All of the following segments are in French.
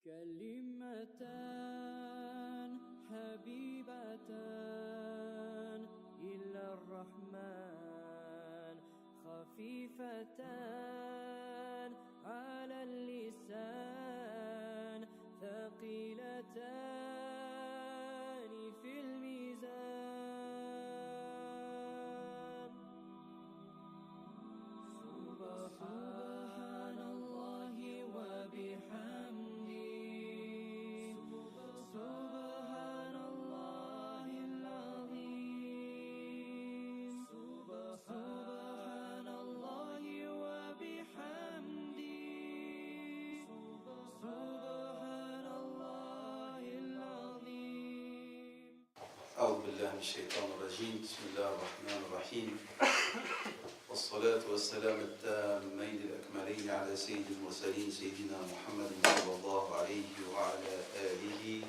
كلمتان حبيبتان إلى الرحمن خفيفتان على اللسان ثقيلتان في الميزان سبحان الله وبحمده سبحان الله العظيم سبحان الله وبحمده سبحان الله العظيم. أعوذ بالله من الشيطان الرجيم. بسم الله الرحمن الرحيم. والصلاة والسلام التامين الأكملين على سيد المرسلين سيدنا محمد صلى الله عليه وعلى آله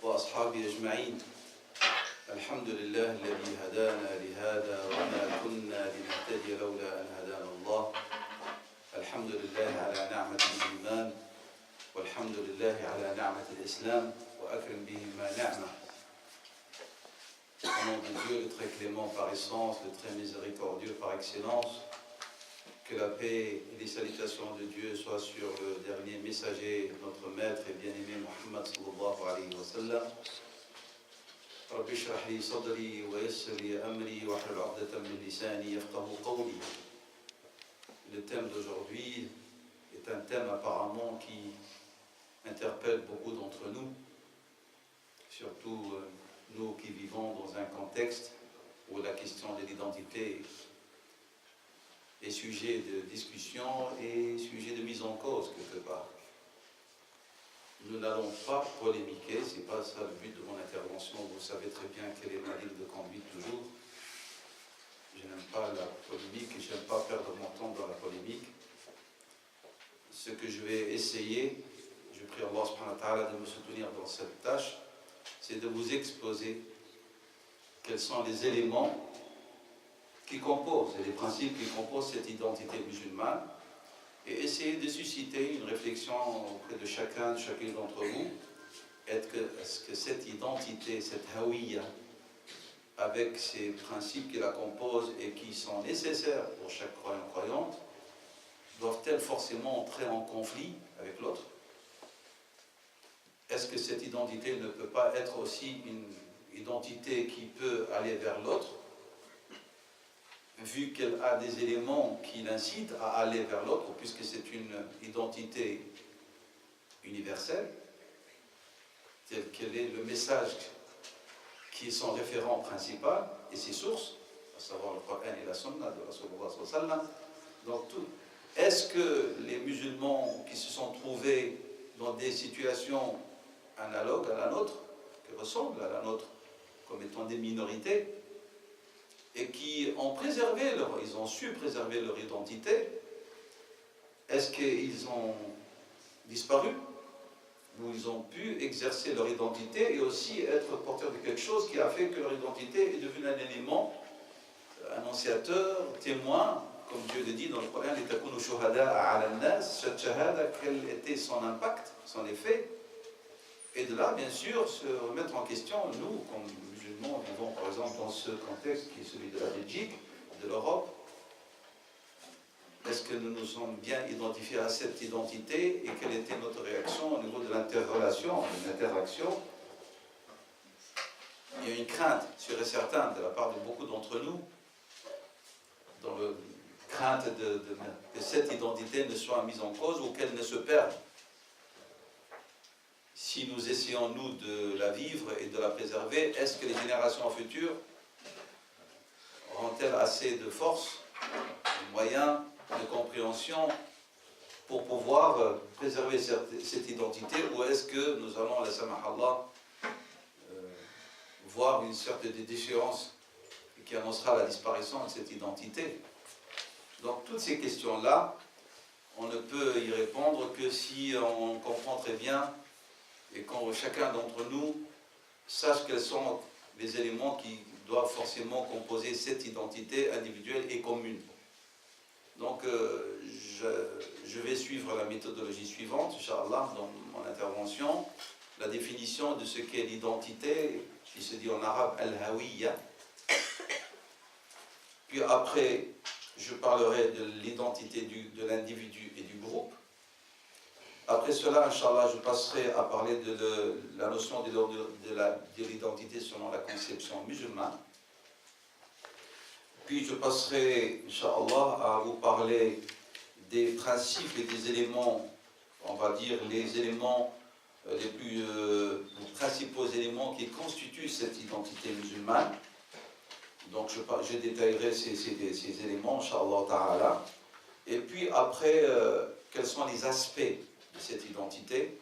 وأصحابه أجمعين. الحمد لله الذي هدانا لهذا وما كنا لنهتدي لولا أن هدانا الله. الحمد لله على نعمة الإيمان والحمد لله على نعمة الإسلام وأكرم بهما نعمة. Au nom de Dieu, le très clément par essence, le très miséricordieux par excellence, que la paix et les salutations de Dieu soient sur le dernier messager, notre maître et bien-aimé Muhammad sallallahu alayhi wa sallam. Rabbi shrah li sadri wa yassir li amri wa hlul 'uqdatan min lisani yafqahu qawli. Le thème d'aujourd'hui est un thème apparemment qui interpelle beaucoup d'entre nous, surtout nous qui vivons dans un contexte où la question de l'identité est sujet de discussion et sujet de mise en cause quelque part. Nous n'allons pas polémiquer, ce n'est pas ça le but de mon intervention, vous savez très bien quelle est ma ligne de conduite toujours. Je n'aime pas la polémique et je n'aime pas perdre mon temps dans la polémique. Ce que je vais essayer, je prie Allah subhanahu wa ta'ala de me soutenir dans cette tâche, c'est de vous exposer quels sont les éléments qui composent, et les principes qui composent cette identité musulmane, et essayer de susciter une réflexion auprès de chacune d'entre vous. Est-ce que cette identité, cette hawiya, avec ces principes qui la composent et qui sont nécessaires pour chaque croyant-croyante, doivent-elles forcément entrer en conflit avec l'autre? Est-ce que cette identité ne peut pas être aussi une identité qui peut aller vers l'autre, vu qu'elle a des éléments qui l'incitent à aller vers l'autre, puisque c'est une identité universelle, tel quel est le message qui est son référent principal et ses sources, à savoir le Coran et la Sunna de Rasulullah sallallahu alayhi wa sallam. Donc, est-ce que les musulmans qui se sont trouvés dans des situations analogues à la nôtre, qui ressemblent à la nôtre, comme étant des minorités, et qui ont ils ont su préserver leur identité, est-ce qu'ils ont disparu, ou ils ont pu exercer leur identité et aussi être porteurs de quelque chose qui a fait que leur identité est devenue un élément annonciateur, témoin, comme Dieu le dit dans le Coran, cette shahada, quel était son impact, son effet. Et de là, bien sûr, se remettre en question, nous, comme musulmans, vivons par exemple dans ce contexte qui est celui de la Belgique, de l'Europe. Est-ce que nous nous sommes bien identifiés à cette identité et quelle était notre réaction au niveau de l'interrelation, de l'interaction? Il y a une crainte, sûre et certaine, de la part de beaucoup d'entre nous, dans la crainte que cette identité ne soit mise en cause ou qu'elle ne se perde. Si nous essayons, nous, de la vivre et de la préserver, est-ce que les générations futures auront-elles assez de force, de moyens, de compréhension pour pouvoir préserver cette identité, ou est-ce que nous allons, la samahallah, voir une sorte de déchéance qui annoncera la disparition de cette identité? Donc toutes ces questions-là, on ne peut y répondre que si on comprend très bien et quand chacun d'entre nous sache quels sont les éléments qui doivent forcément composer cette identité individuelle et commune. Donc, je vais suivre la méthodologie suivante, Inch'Allah, dans mon intervention. La définition de ce qu'est l'identité, qui se dit en arabe al-hawiyya. Puis après, je parlerai de l'identité de l'individu et du groupe. Après cela, Inch'Allah, je passerai à parler de la notion de l'identité selon la conception musulmane. Puis je passerai, Inch'Allah, à vous parler des principes et des éléments, on va dire les éléments, les principaux éléments qui constituent cette identité musulmane. Donc je détaillerai ces éléments, Inch'Allah ta'ala. Et puis après, quels sont les aspects de cette identité.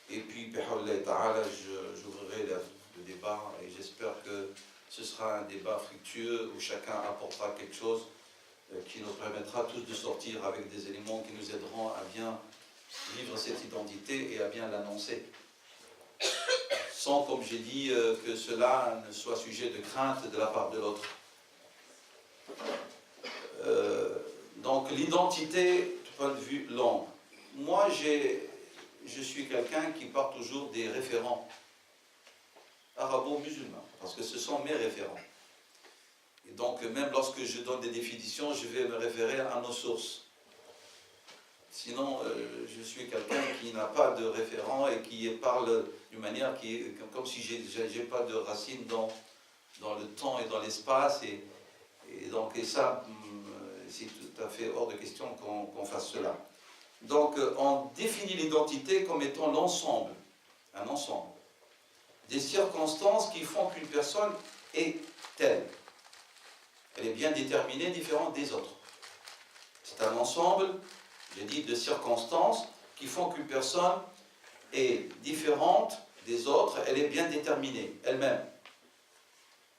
Et puis, bi'hawlillah ta'ala, j'ouvrirai le débat et j'espère que ce sera un débat fructueux où chacun apportera quelque chose qui nous permettra tous de sortir avec des éléments qui nous aideront à bien vivre cette identité et à bien l'annoncer. Sans, comme j'ai dit, que cela ne soit sujet de crainte de la part de l'autre. Donc l'identité du point de vue langue. Moi, je suis quelqu'un qui part toujours des référents arabo-musulmans, parce que ce sont mes référents. Et donc, même lorsque je donne des définitions, je vais me référer à nos sources. Sinon, je suis quelqu'un qui n'a pas de référent et qui parle d'une manière qui est comme si je n'ai pas de racines dans le temps et dans l'espace. Et ça, c'est tout à fait hors de question qu'on fasse cela. Donc, on définit l'identité comme étant l'ensemble, un ensemble, des circonstances qui font qu'une personne est telle. Elle est bien déterminée, différente des autres. C'est un ensemble, j'ai dit, de circonstances qui font qu'une personne est différente des autres, elle est bien déterminée, elle-même.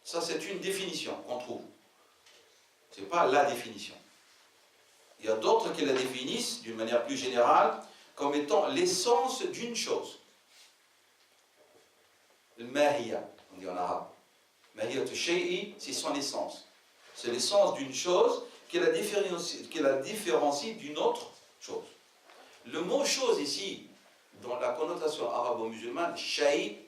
Ça, c'est une définition qu'on trouve. Ce n'est pas la définition. Il y a d'autres qui la définissent d'une manière plus générale comme étant l'essence d'une chose. Le mahiya, on dit en arabe. Mahiyatu shay'i, c'est son essence. C'est l'essence d'une chose qui la différencie d'une autre chose. Le mot chose ici, dans la connotation arabo-musulmane, shay,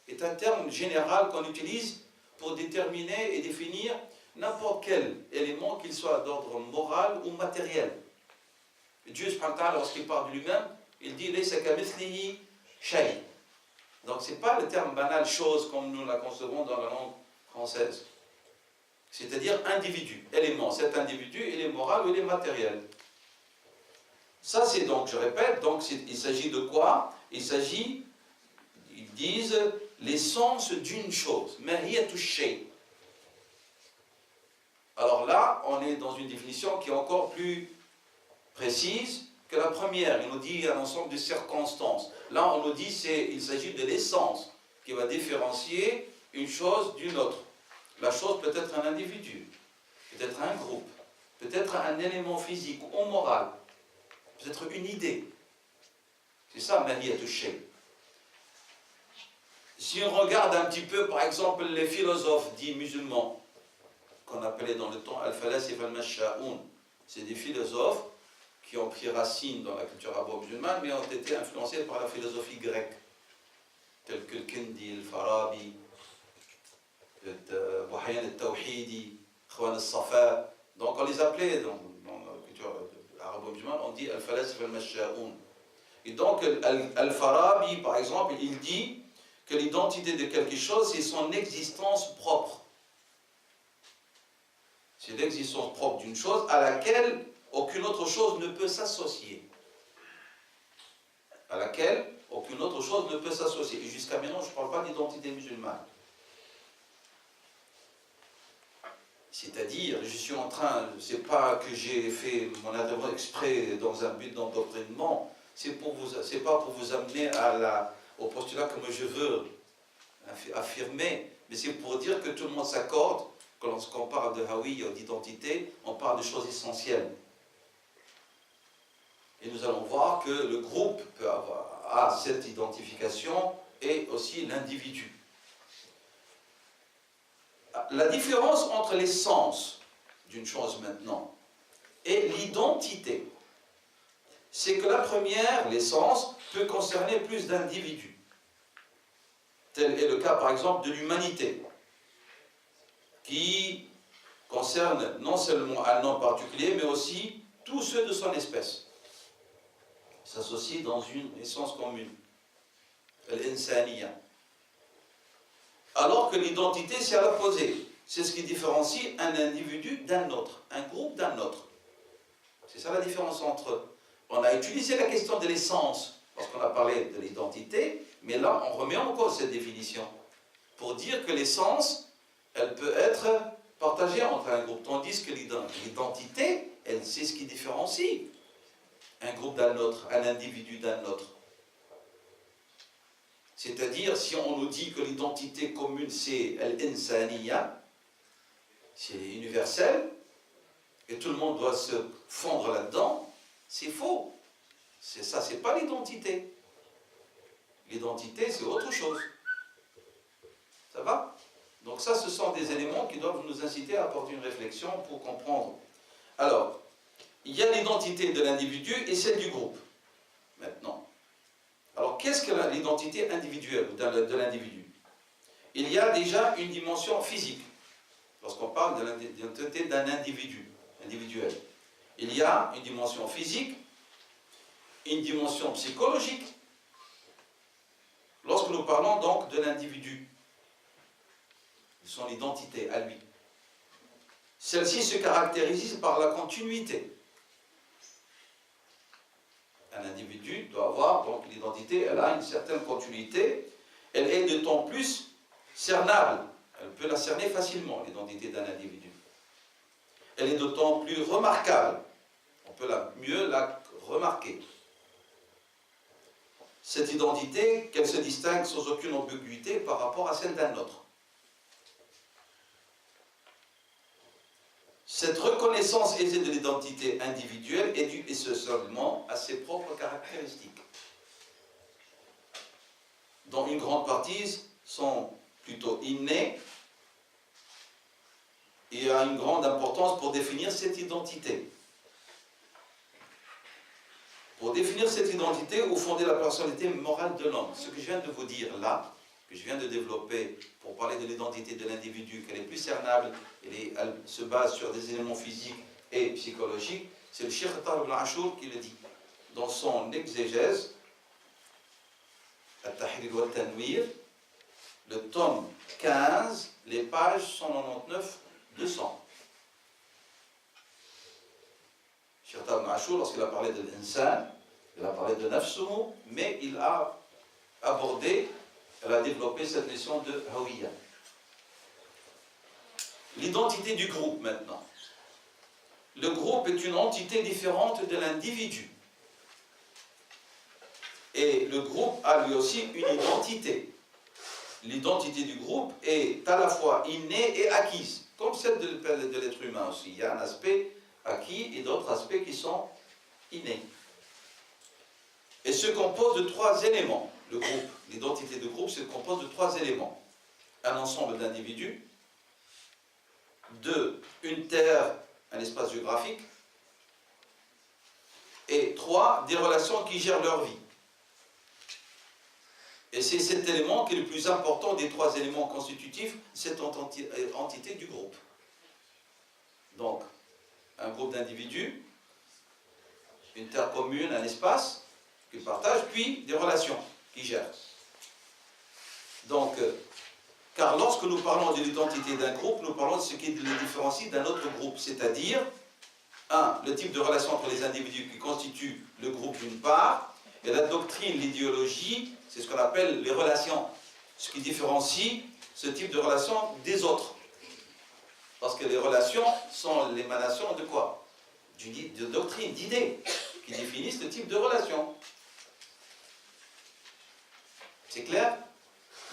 est un terme général qu'on utilise pour déterminer et définir n'importe quel élément, qu'il soit d'ordre moral ou matériel. Dieu, subhanahu wa ta'ala, lorsqu'il parle de lui-même, il dit « Laysa kamithlihi shay ». Donc ce n'est pas le terme banal « chose » comme nous la concevons dans la langue française. C'est-à-dire individu, élément. Cet individu, il est moral ou il est matériel. Ça, c'est donc, je répète, donc il s'agit de quoi? Il s'agit, ils disent, l'essence d'une chose. Mahiyatu shay. Alors là, on est dans une définition qui est encore plus précise que la première. Il nous dit un ensemble de circonstances. Là, on nous dit il s'agit de l'essence qui va différencier une chose d'une autre. La chose peut être un individu, peut-être un groupe, peut-être un élément physique ou moral, peut-être une idée. C'est ça, mahiyatu shay. Si on regarde un petit peu, par exemple, les philosophes dits musulmans, qu'on appelait dans le temps al-falasif al-masha'oun, c'est des philosophes qui ont pris racine dans la culture arabo-musulmane, mais ont été influencés par la philosophie grecque, tels que le Kindi, le Farabi, Buhayan al-Tawhidi, Khwan al-Safa. Donc on les appelait, dans la culture arabo-musulmane, on dit al-falasif al-masha'oun. Et donc al-Farabi, par exemple, il dit que l'identité de quelque chose, c'est son existence propre. C'est l'existence propre d'une chose à laquelle aucune autre chose ne peut s'associer. À laquelle aucune autre chose ne peut s'associer. Et jusqu'à maintenant, je ne parle pas d'identité musulmane. C'est-à-dire, je suis en train, c'est pas que j'ai fait mon intervention exprès dans un but d'endoctrinement, c'est pas pour vous amener au postulat que moi je veux affirmer, mais c'est pour dire que tout le monde s'accorde que lorsqu'on parle de Hawiyya ou d'identité, on parle de choses essentielles. Et nous allons voir que le groupe a cette identification et aussi l'individu. La différence entre les sens d'une chose maintenant et l'identité. C'est que la première, l'essence, peut concerner plus d'individus. Tel est le cas, par exemple, de l'humanité, qui concerne non seulement un nom particulier, mais aussi tous ceux de son espèce. Ils s'associent dans une essence commune, l'insaniya. Alors que l'identité, c'est à l'opposé. C'est ce qui différencie un individu d'un autre, un groupe d'un autre. C'est ça la différence entre eux. On a utilisé la question de l'essence lorsqu'on a parlé de l'identité, mais là, on remet en cause cette définition pour dire que l'essence, elle peut être partagée entre un groupe, tandis que l'identité, c'est ce qui différencie un groupe d'un autre, un individu d'un autre. C'est-à-dire, si on nous dit que l'identité commune, c'est l'insaniya, c'est universel, et tout le monde doit se fondre là-dedans, c'est faux. Ça, c'est pas l'identité. L'identité, c'est autre chose. Ça va? Donc ça, ce sont des éléments qui doivent nous inciter à apporter une réflexion pour comprendre. Alors, il y a l'identité de l'individu et celle du groupe. Maintenant. Alors, qu'est-ce que l'identité individuelle de l'individu? Il y a déjà une dimension physique. Lorsqu'on parle de l'identité d'un individu, individuel. Il y a une dimension physique, une dimension psychologique. Lorsque nous parlons donc de l'individu, de son identité à lui. Celle-ci se caractérise par la continuité. Un individu doit avoir, donc l'identité, elle a une certaine continuité, elle est d'autant plus cernable, elle peut la cerner facilement, l'identité d'un individu. Elle est d'autant plus remarquable, on peut mieux la remarquer. Cette identité, qu'elle se distingue sans aucune ambiguïté par rapport à celle d'un autre. Cette reconnaissance aisée de l'identité individuelle est due essentiellement à ses propres caractéristiques, dont une grande partie sont plutôt innées et a une grande importance pour définir cette identité. Pour définir cette identité ou fonder la personnalité morale de l'homme. Ce que je viens de vous dire là, que je viens de développer pour parler de l'identité de l'individu, qu'elle est plus cernable, elle se base sur des éléments physiques et psychologiques, c'est le Cheikh Tahir ibn Ashur qui le dit. Dans son exégèse, At-Tahrir wa Tanwir, le tome 15, les pages 199-200. Cheikh Tahir ibn Ashur, lorsqu'il a parlé de l'insan, il a parlé de nafsuhu, mais il a abordé, elle a développé cette notion de hawiya. L'identité du groupe maintenant. Le groupe est une entité différente de l'individu. Et le groupe a lui aussi une identité. L'identité du groupe est à la fois innée et acquise, comme celle de l'être humain aussi. Il y a un aspect acquis et d'autres aspects qui sont innés. Et se compose de trois éléments. Le groupe, l'identité de groupe se compose de trois éléments. Un ensemble d'individus, deux, une terre, un espace géographique, et trois, des relations qui gèrent leur vie. Et c'est cet élément qui est le plus important des trois éléments constitutifs, cette entité du groupe. Donc, un groupe d'individus, une terre commune, un espace qu'ils partagent, puis des relations qu'ils gèrent. Donc, car lorsque nous parlons de l'identité d'un groupe, nous parlons de ce qui le différencie d'un autre groupe, c'est-à-dire, un, le type de relation entre les individus qui constituent le groupe d'une part, et la doctrine, l'idéologie, c'est ce qu'on appelle les relations, ce qui différencie ce type de relation des autres. Parce que les relations sont l'émanation de quoi? De doctrine, d'idées, qui définissent ce type de relation. C'est clair?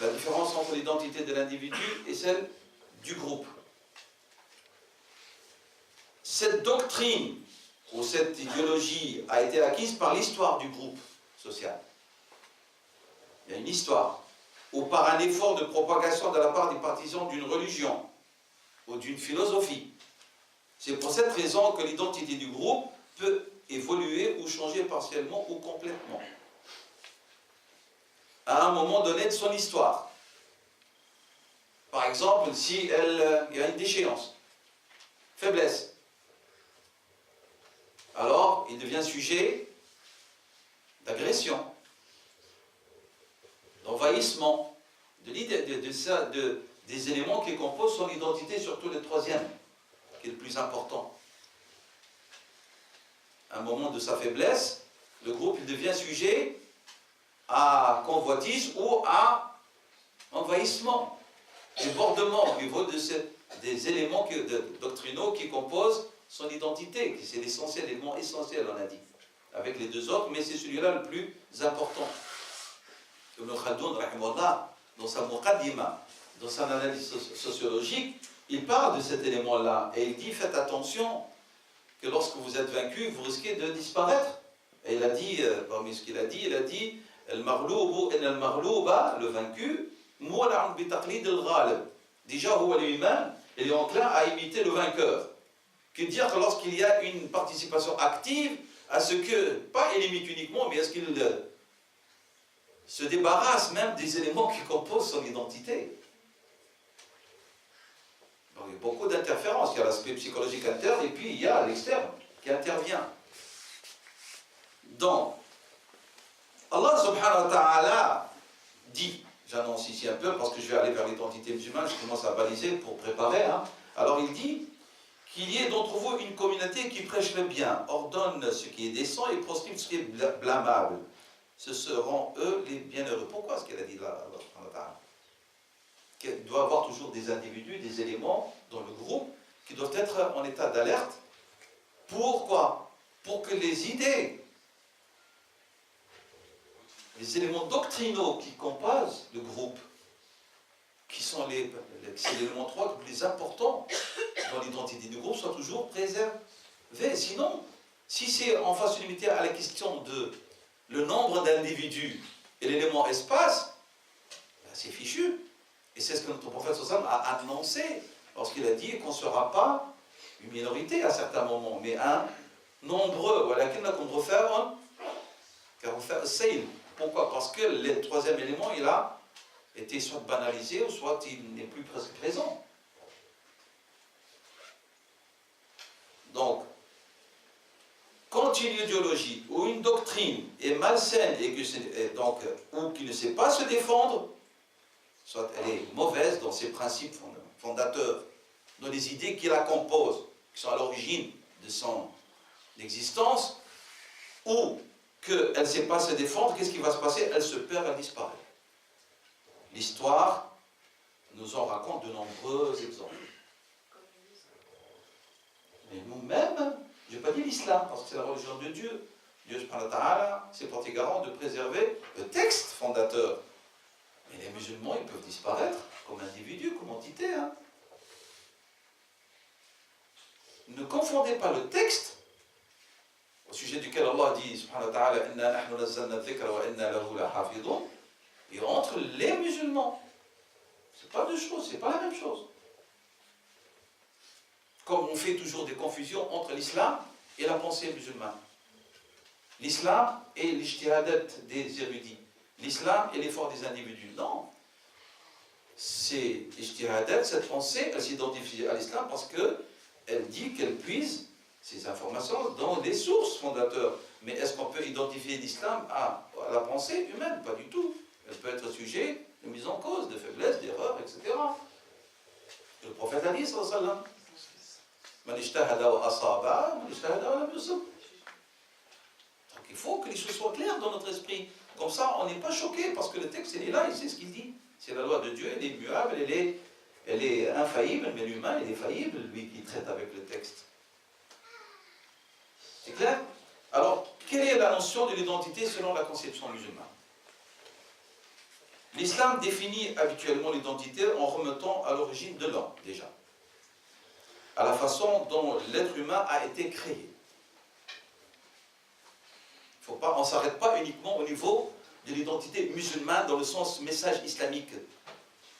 La différence entre l'identité de l'individu et celle du groupe. Cette doctrine ou cette idéologie a été acquise par l'histoire du groupe social. Il y a une histoire. Ou par un effort de propagation de la part des partisans d'une religion ou d'une philosophie. C'est pour cette raison que l'identité du groupe peut évoluer ou changer partiellement ou complètement. À un moment donné de son histoire. Par exemple, si il y a une déchéance, faiblesse, alors il devient sujet d'agression, d'envahissement, des éléments qui composent son identité, surtout le troisième, qui est le plus important. À un moment de sa faiblesse, le groupe il devient sujet à convoitise ou à envahissement, débordement au niveau des éléments doctrinaux qui composent son identité, qui c'est l'essentiel, l'élément essentiel, on a dit, avec les deux autres, mais c'est celui-là le plus important. Ibn Khaldoun, rahimahullah, dans sa muqaddima, dans son analyse sociologique, il parle de cet élément-là, et il dit, faites attention, que lorsque vous êtes vaincu, vous risquez de disparaître. Et il a dit, parmi ce qu'il a dit, le vaincu, déjà, lui-même, il est enclin à imiter le vainqueur. Que dire que lorsqu'il y a une participation active, à ce que, pas il imite uniquement, mais à ce qu'il se débarrasse même des éléments qui composent son identité. Donc, il y a beaucoup d'interférences. Il y a l'aspect psychologique interne et puis il y a l'externe qui intervient. Donc, Allah subhanahu wa ta'ala dit, j'annonce ici un peu parce que je vais aller vers l'identité musulmane, je commence à baliser pour préparer. Alors il dit qu'il y ait d'entre vous une communauté qui prêche le bien, ordonne ce qui est décent et proscrive ce qui est blâmable. Ce seront eux les bienheureux. Pourquoi ce qu'elle a dit là, Allah subhanahu wa ta'ala? Qu'il doit y avoir toujours des individus, des éléments dans le groupe qui doivent être en état d'alerte. Pourquoi? Pour que les idées, les éléments doctrinaux qui composent le groupe, qui sont c'est l'élément 3 le plus important dans l'identité du groupe, soient toujours préservés. Sinon, si c'est en face limitée à la question de le nombre d'individus et l'élément espace, ben c'est fichu. Et c'est ce que notre prophète sallallahu alayhi wa sallam a annoncé lorsqu'il a dit qu'on ne sera pas une minorité à certains moments, mais un nombreux. Pourquoi? Parce que le troisième élément, il a été soit banalisé, ou soit il n'est plus presque présent. Donc, quand une idéologie ou une doctrine est malsaine ou qui ne sait pas se défendre, soit elle est mauvaise dans ses principes fondateurs, dans les idées qui la composent, qui sont à l'origine de son existence, ou qu'elle ne sait pas se défendre, qu'est-ce qui va se passer? Elle se perd, elle disparaît. L'histoire nous en raconte de nombreux exemples. Mais nous-mêmes, je n'ai pas dit l'islam, parce que c'est la religion de Dieu. Dieu subhanahu wa ta'ala s'est porté garant de préserver le texte fondateur. Mais les musulmans, ils peuvent disparaître comme individus, comme entité. Ne confondez pas le texte, au sujet duquel Allah dit, subhanahu wa ta'ala, Inna nahnu nazzalna dhikra wa inna lahu lahafidun, et entre les musulmans. Ce n'est pas deux choses, ce n'est pas la même chose. Comme on fait toujours des confusions entre l'islam et la pensée musulmane. L'islam et l'ijtihadat des érudits. L'islam et l'effort des individus. Non. C'est l'ijtihadat, cette pensée, elle s'identifie à l'islam parce qu'elle dit qu'elle puise ces informations dans les sources fondateurs. Mais est-ce qu'on peut identifier l'islam à la pensée humaine? Pas du tout. Elle peut être sujet de mise en cause, de faiblesse, d'erreur, etc. Le prophète a dit, sallallahu alayhi wa sallam, Man ijtahada wa asaba, man ijtahada wa lam yusib. Donc il faut que les choses soient claires dans notre esprit. Comme ça, on n'est pas choqué, parce que le texte, il est là, il sait ce qu'il dit. C'est la loi de Dieu, elle est immuable, elle est infaillible, mais l'humain, il est faillible, lui qui traite avec le texte. C'est clair? Alors, quelle est la notion de l'identité selon la conception musulmane? L'islam définit habituellement l'identité en remontant à l'origine de l'homme, déjà. À la façon dont l'être humain a été créé. On ne s'arrête pas uniquement au niveau de l'identité musulmane dans le sens message islamique.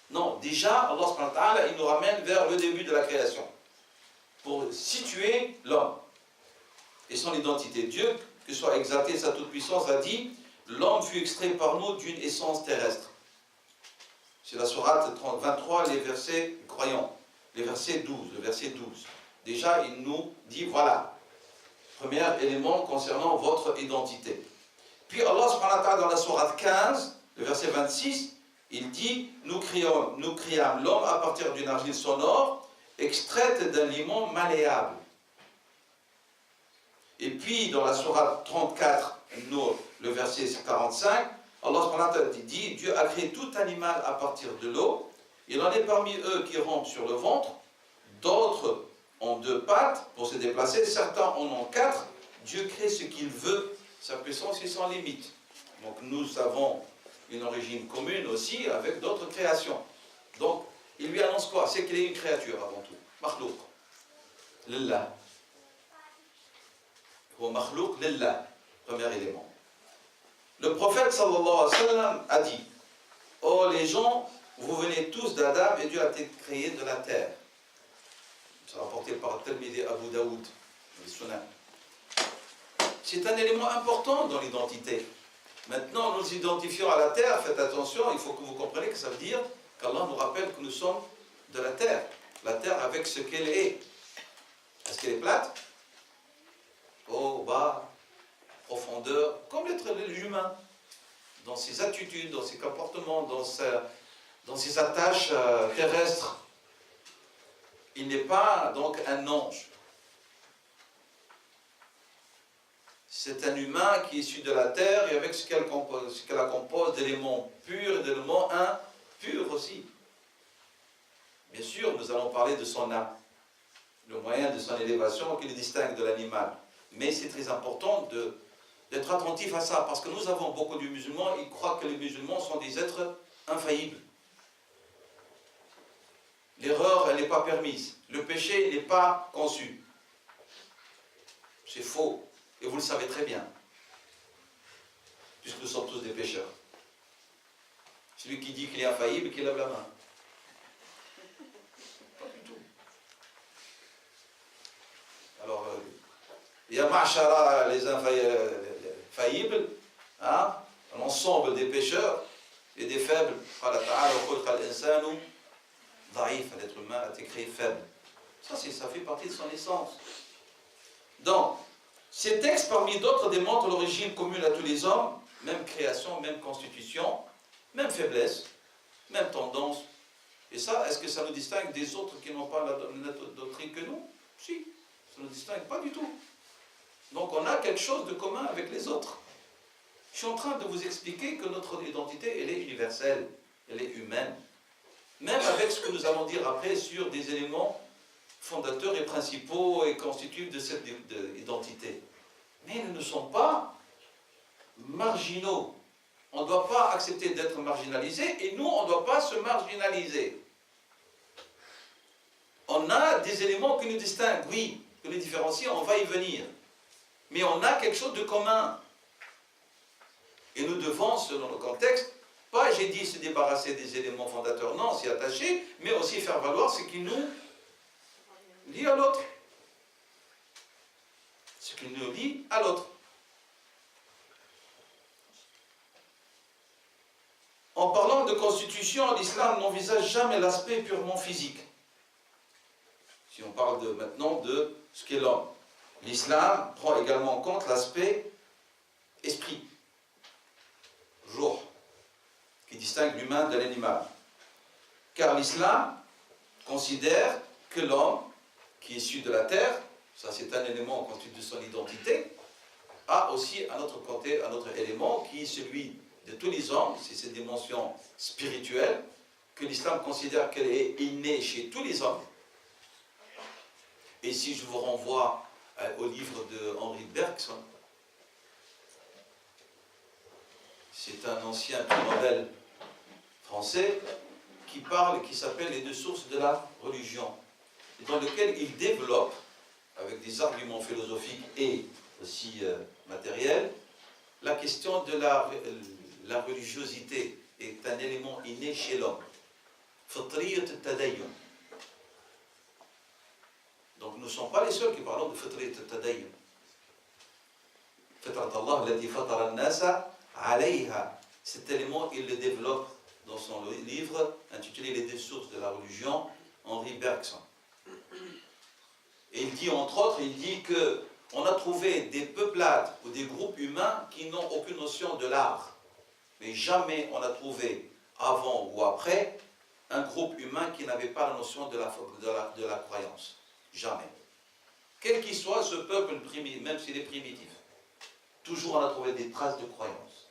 Non, déjà, Allah subhanahu wa ta'ala, il nous ramène vers le début de la création. pour situer l'homme et son identité. Dieu, que soit exalté sa toute-puissance, a dit « L'homme fut extrait par nous d'une essence terrestre ». C'est la sourate 23, les versets, croyants, les versets 12, le verset 12. Déjà, il nous dit, voilà, premier élément concernant votre identité. Puis Allah subhanahu wa ta'ala dans la sourate 15, le verset 26, il dit, nous créâmes l'homme à partir d'une argile sonore, extraite d'un limon malléable. Et puis, dans la sourate 34, le verset 45, Allah subhanahu wa ta'ala dit, Dieu a créé tout animal à partir de l'eau. Il en est parmi eux qui rampent sur le ventre, d'autres ont 2 pattes pour se déplacer, certains en ont 4. Dieu crée ce qu'il veut, sa puissance est sans limite. Donc nous avons une origine commune aussi avec d'autres créations. Donc, il lui annonce quoi? C'est qu'il est une créature avant tout. Makhlouk. Lillah. Ou makhlouk lillah. Premier élément. Le prophète sallallahu alayhi wa sallam a dit, oh les gens, vous venez tous d'Adam et Dieu a été créé de la terre. C'est rapporté par Tirmidhi Abu Daoud, le Sunan. C'est un élément important dans l'identité. Maintenant, nous identifions à la terre, faites attention, il faut que vous compreniez que ça veut dire qu'Allah nous rappelle que nous sommes de la terre. La terre avec ce qu'elle est. Est-ce qu'elle est plate? Haut, bas, profondeur, comme l'être humain, dans ses attitudes, dans ses comportements, dans ses attaches terrestres. Il n'est pas donc un ange. C'est un humain qui est issu de la terre et avec ce qu'elle la compose d'éléments purs et d'éléments impurs aussi. Bien sûr, nous allons parler de son âme, le moyen de son élévation qui le distingue de l'animal. Mais c'est très important d'être attentif à ça, parce que nous avons beaucoup de musulmans, ils croient que les musulmans sont des êtres infaillibles. L'erreur, elle n'est pas permise. Le péché n'est pas conçu. C'est faux. Et vous le savez très bien. Puisque nous sommes tous des pécheurs. Celui qui dit qu'il est infaillible, qui lève la main. Pas du tout. Alors, il y a ma'ashara, les infaillibles, hein, l'ensemble des pécheurs et des faibles. L'être humain a été créé faible. Ça fait partie de son essence. Donc, ces textes, parmi d'autres, démontrent l'origine commune à tous les hommes, même création, même constitution, même faiblesse, même tendance. Et ça, est-ce que ça nous distingue des autres qui n'ont pas la même doctrine que nous? Si, ça ne nous distingue pas du tout. Donc on a quelque chose de commun avec les autres. Je suis en train de vous expliquer que notre identité, elle est universelle, elle est humaine. Même avec ce que nous allons dire après sur des éléments fondateurs et principaux et constitutifs de cette identité. Mais nous ne sommes pas marginaux. On ne doit pas accepter d'être marginalisés et nous, on ne doit pas se marginaliser. On a des éléments qui nous distinguent, oui, que nous différencient, on va y venir. Mais on a quelque chose de commun. Et nous devons, selon le contexte, pas, j'ai dit, se débarrasser des éléments fondateurs, non, s'y attacher, mais aussi faire valoir ce qui nous lie à l'autre. Ce qui nous lie à l'autre. En parlant de constitution, l'islam n'envisage jamais l'aspect purement physique. Si on parle maintenant de ce qu'est l'homme. L'islam prend également en compte l'aspect esprit, jour, qui distingue l'humain de l'animal. Car l'islam considère que l'homme, qui est issu de la terre, ça c'est un élément constitué de son identité, a aussi un autre côté, un autre élément qui est celui de tous les hommes, c'est cette dimension spirituelle, que l'islam considère qu'elle est innée chez tous les hommes. Et si je vous renvoie au livre de Henri Bergson, c'est un ancien prix Nobel français qui s'appelle Les deux sources de la religion, et dans lequel il développe, avec des arguments philosophiques et aussi matériels, la question de la religiosité est un élément inné chez l'homme. Donc nous ne sommes pas les seuls qui parlons de Fitrat al-Tadayyun. Fitrat Allah, allati fatara an-nasa alayha. Cet élément, il le développe dans son livre intitulé Les deux sources de la religion, Henri Bergson. Et il dit, entre autres, il dit qu'on a trouvé des peuplades ou des groupes humains qui n'ont aucune notion de l'art. Mais jamais on a trouvé, avant ou après, un groupe humain qui n'avait pas la notion de la croyance. Jamais. Quel qu'il soit ce peuple, même s'il est primitif, toujours on a trouvé des traces de croyance.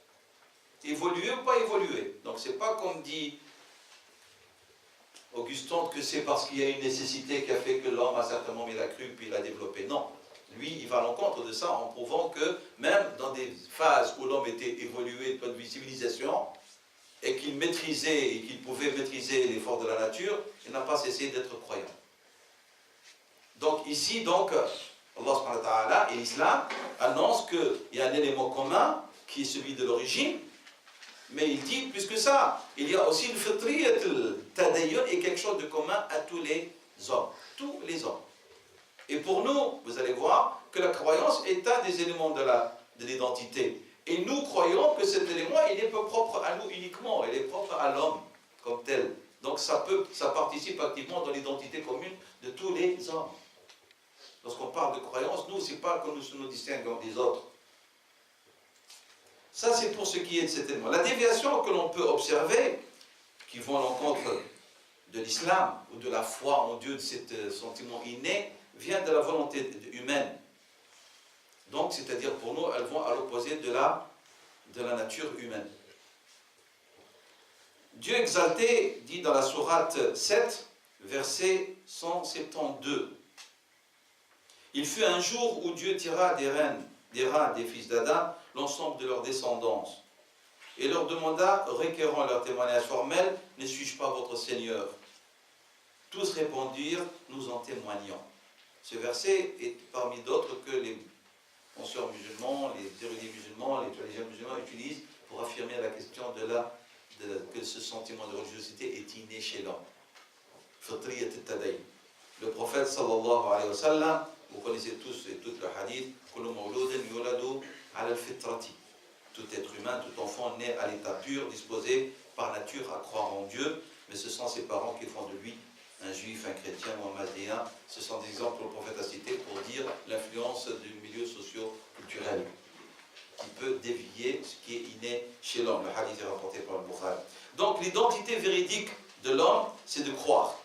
Évoluer ou pas évoluer. Donc c'est pas comme dit Augustin que c'est parce qu'il y a une nécessité qui a fait que l'homme a certainement mis la crue puis il a développé. Non. Lui, il va à l'encontre de ça en prouvant que même dans des phases où l'homme était évolué de point de vue civilisation et qu'il maîtrisait et qu'il pouvait maîtriser les forces de la nature, il n'a pas cessé d'être croyant. Donc ici, donc, Allah subhanahu wa ta'ala et l'islam annoncent qu'il y a un élément commun qui est celui de l'origine, mais il dit plus que ça, il y a aussi le fitriyat al-tadayyun et quelque chose de commun à tous les hommes. Tous les hommes. Et pour nous, vous allez voir que la croyance est un des éléments de l'identité. Et nous croyons que cet élément, il n'est pas propre à nous uniquement, il est propre à l'homme comme tel. Donc ça participe activement dans l'identité commune de tous les hommes. Lorsqu'on parle de croyance, nous, ce n'est pas que nous distinguons des autres. Ça, c'est pour ce qui est de cet élément. La déviation que l'on peut observer, qui vont à l'encontre de l'islam ou de la foi en Dieu, de ce sentiment inné, vient de la volonté humaine. Donc, c'est-à-dire pour nous, elles vont à l'opposé de la nature humaine. Dieu exalté dit dans la sourate 7, verset 172. Il fut un jour où Dieu tira des reins des fils d'Adam l'ensemble de leur descendance et leur demanda, requérant leur témoignage formel, ne suis-je pas votre Seigneur? Tous répondirent, nous en témoignons. Ce verset est parmi d'autres que les penseurs musulmans, les érudits musulmans, les théologiens musulmans utilisent pour affirmer la question que ce sentiment de religiosité est inné chez l'homme. Fitriyat al-tadayyun. Le prophète sallallahu alayhi wa sallam, vous connaissez tous et toutes le hadith, kullu mawludin yuladu ala al-fitrati. Tout être humain, tout enfant naît à l'état pur, disposé par nature à croire en Dieu, mais ce sont ses parents qui font de lui un juif, un chrétien, un mohammédien. Ce sont des exemples que le prophète a cités pour dire l'influence du milieu socio-culturel qui peut dévier ce qui est inné chez l'homme. Le hadith est rapporté par le Bukhari. Donc l'identité véridique de l'homme, c'est de croire,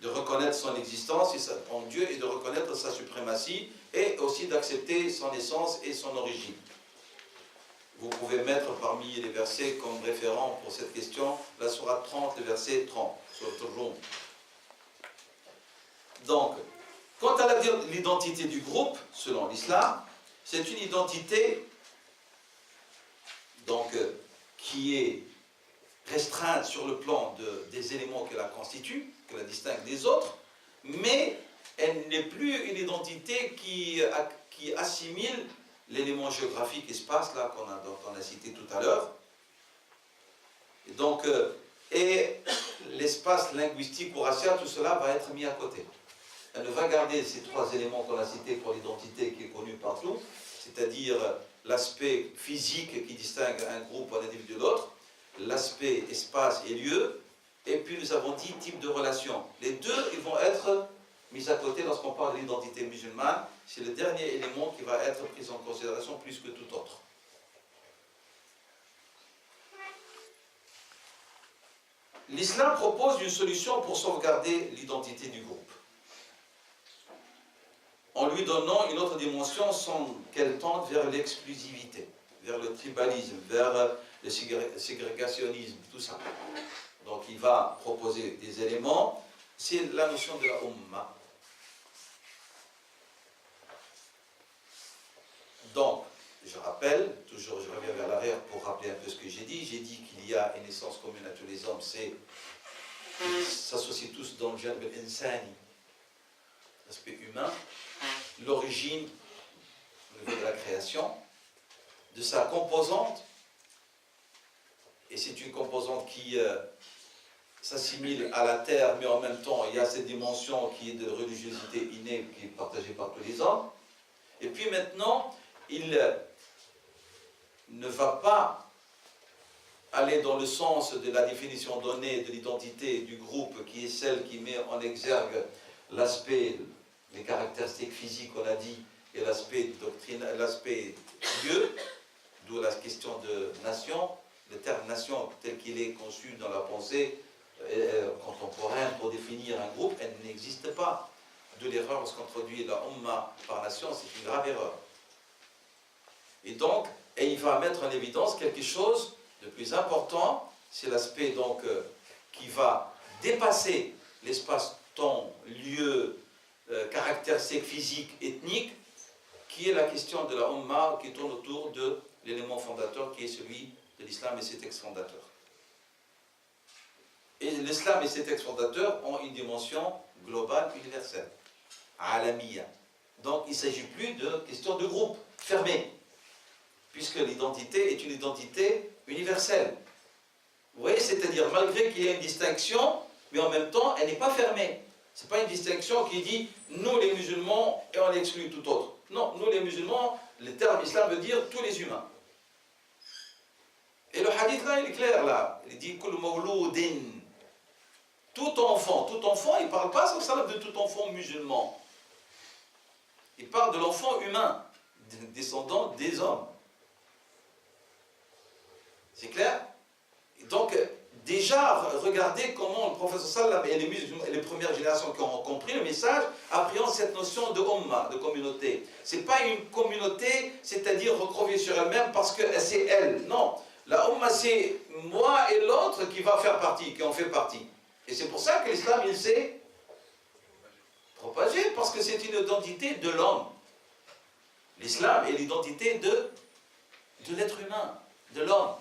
de reconnaître son existence en Dieu et de reconnaître sa suprématie et aussi d'accepter son essence et son origine. Vous pouvez mettre parmi les versets comme référent pour cette question la sourate 30, le verset 30, sourate Rum. Donc, quant à l'identité du groupe, selon l'islam, c'est une identité donc, qui est restreinte sur le plan des éléments que la constituent, que la distingue des autres, mais elle n'est plus une identité qui assimile l'élément géographique espace là dont on a cité tout à l'heure. Et l'espace linguistique ou racial, tout cela va être mis à côté. Elle ne va garder ces trois éléments qu'on a cités pour l'identité qui est connue partout, c'est-à-dire l'aspect physique qui distingue un groupe ou un individu de l'autre, l'aspect espace et lieu, et puis nous avons 10 types de relations. Les deux, ils vont être mis à côté lorsqu'on parle de l'identité musulmane. C'est le dernier élément qui va être pris en considération plus que tout autre. L'islam propose une solution pour sauvegarder l'identité du groupe, en lui donnant une autre dimension sans qu'elle tende vers l'exclusivité, vers le tribalisme, vers le ségrégationnisme, tout ça. Donc il va proposer des éléments, c'est la notion de la Ummah. Donc, je rappelle, toujours je reviens vers l'arrière pour rappeler un peu ce que j'ai dit. J'ai dit qu'il y a une essence commune à tous les hommes, c'est qu'ils s'associent tous dans le janb al-insani, l'aspect humain, l'origine au niveau de la création, de sa composante, et c'est une composante qui s'assimile à la terre, mais en même temps, il y a cette dimension qui est de religiosité innée, qui est partagée par tous les hommes. Et puis maintenant, il ne va pas aller dans le sens de la définition donnée de l'identité du groupe, qui est celle qui met en exergue l'aspect, les caractéristiques physiques, on a dit, et l'aspect doctrine, l'aspect Dieu, d'où la question de nation. Le terme nation, tel qu'il est conçu dans la pensée contemporaine pour définir un groupe, elle n'existe pas. De l'erreur, lorsqu'on introduit la Ummah par nation, c'est une grave erreur. Et donc, il va mettre en évidence quelque chose de plus important, c'est l'aspect donc qui va dépasser l'espace, temps, lieu, caractéristiques physiques, ethniques, qui est la question de la Ummah, qui tourne autour de l'élément fondateur qui est celui de l'islam et ses textes fondateurs. Et l'islam et ses textes fondateurs ont une dimension globale, universelle, alamiya. Donc il ne s'agit plus de question de groupe fermé, puisque l'identité est une identité universelle. Vous voyez, c'est-à-dire malgré qu'il y ait une distinction, mais en même temps, elle n'est pas fermée. Ce n'est pas une distinction qui dit nous les musulmans et on exclut tout autre. Non, nous les musulmans, le terme islam veut dire tous les humains. Et le hadith là, il est clair là. Il dit Kul mawloudin. Tout enfant, il ne parle pas de tout enfant musulman. Il parle de l'enfant humain, descendant des hommes. C'est clair? Et donc, déjà, regardez comment le prophète sallam et les musulmans et les premières générations qui ont compris le message appréhendent cette notion de ummah, de communauté. Ce n'est pas une communauté, c'est-à-dire recroquevillée sur elle-même parce que c'est elle. Non. La ummah, c'est moi et l'autre qui va faire partie, qui en fait partie. Et c'est pour ça que l'islam, il s'est propagé, parce que c'est une identité de l'homme. L'islam est l'identité de l'être humain, de l'homme.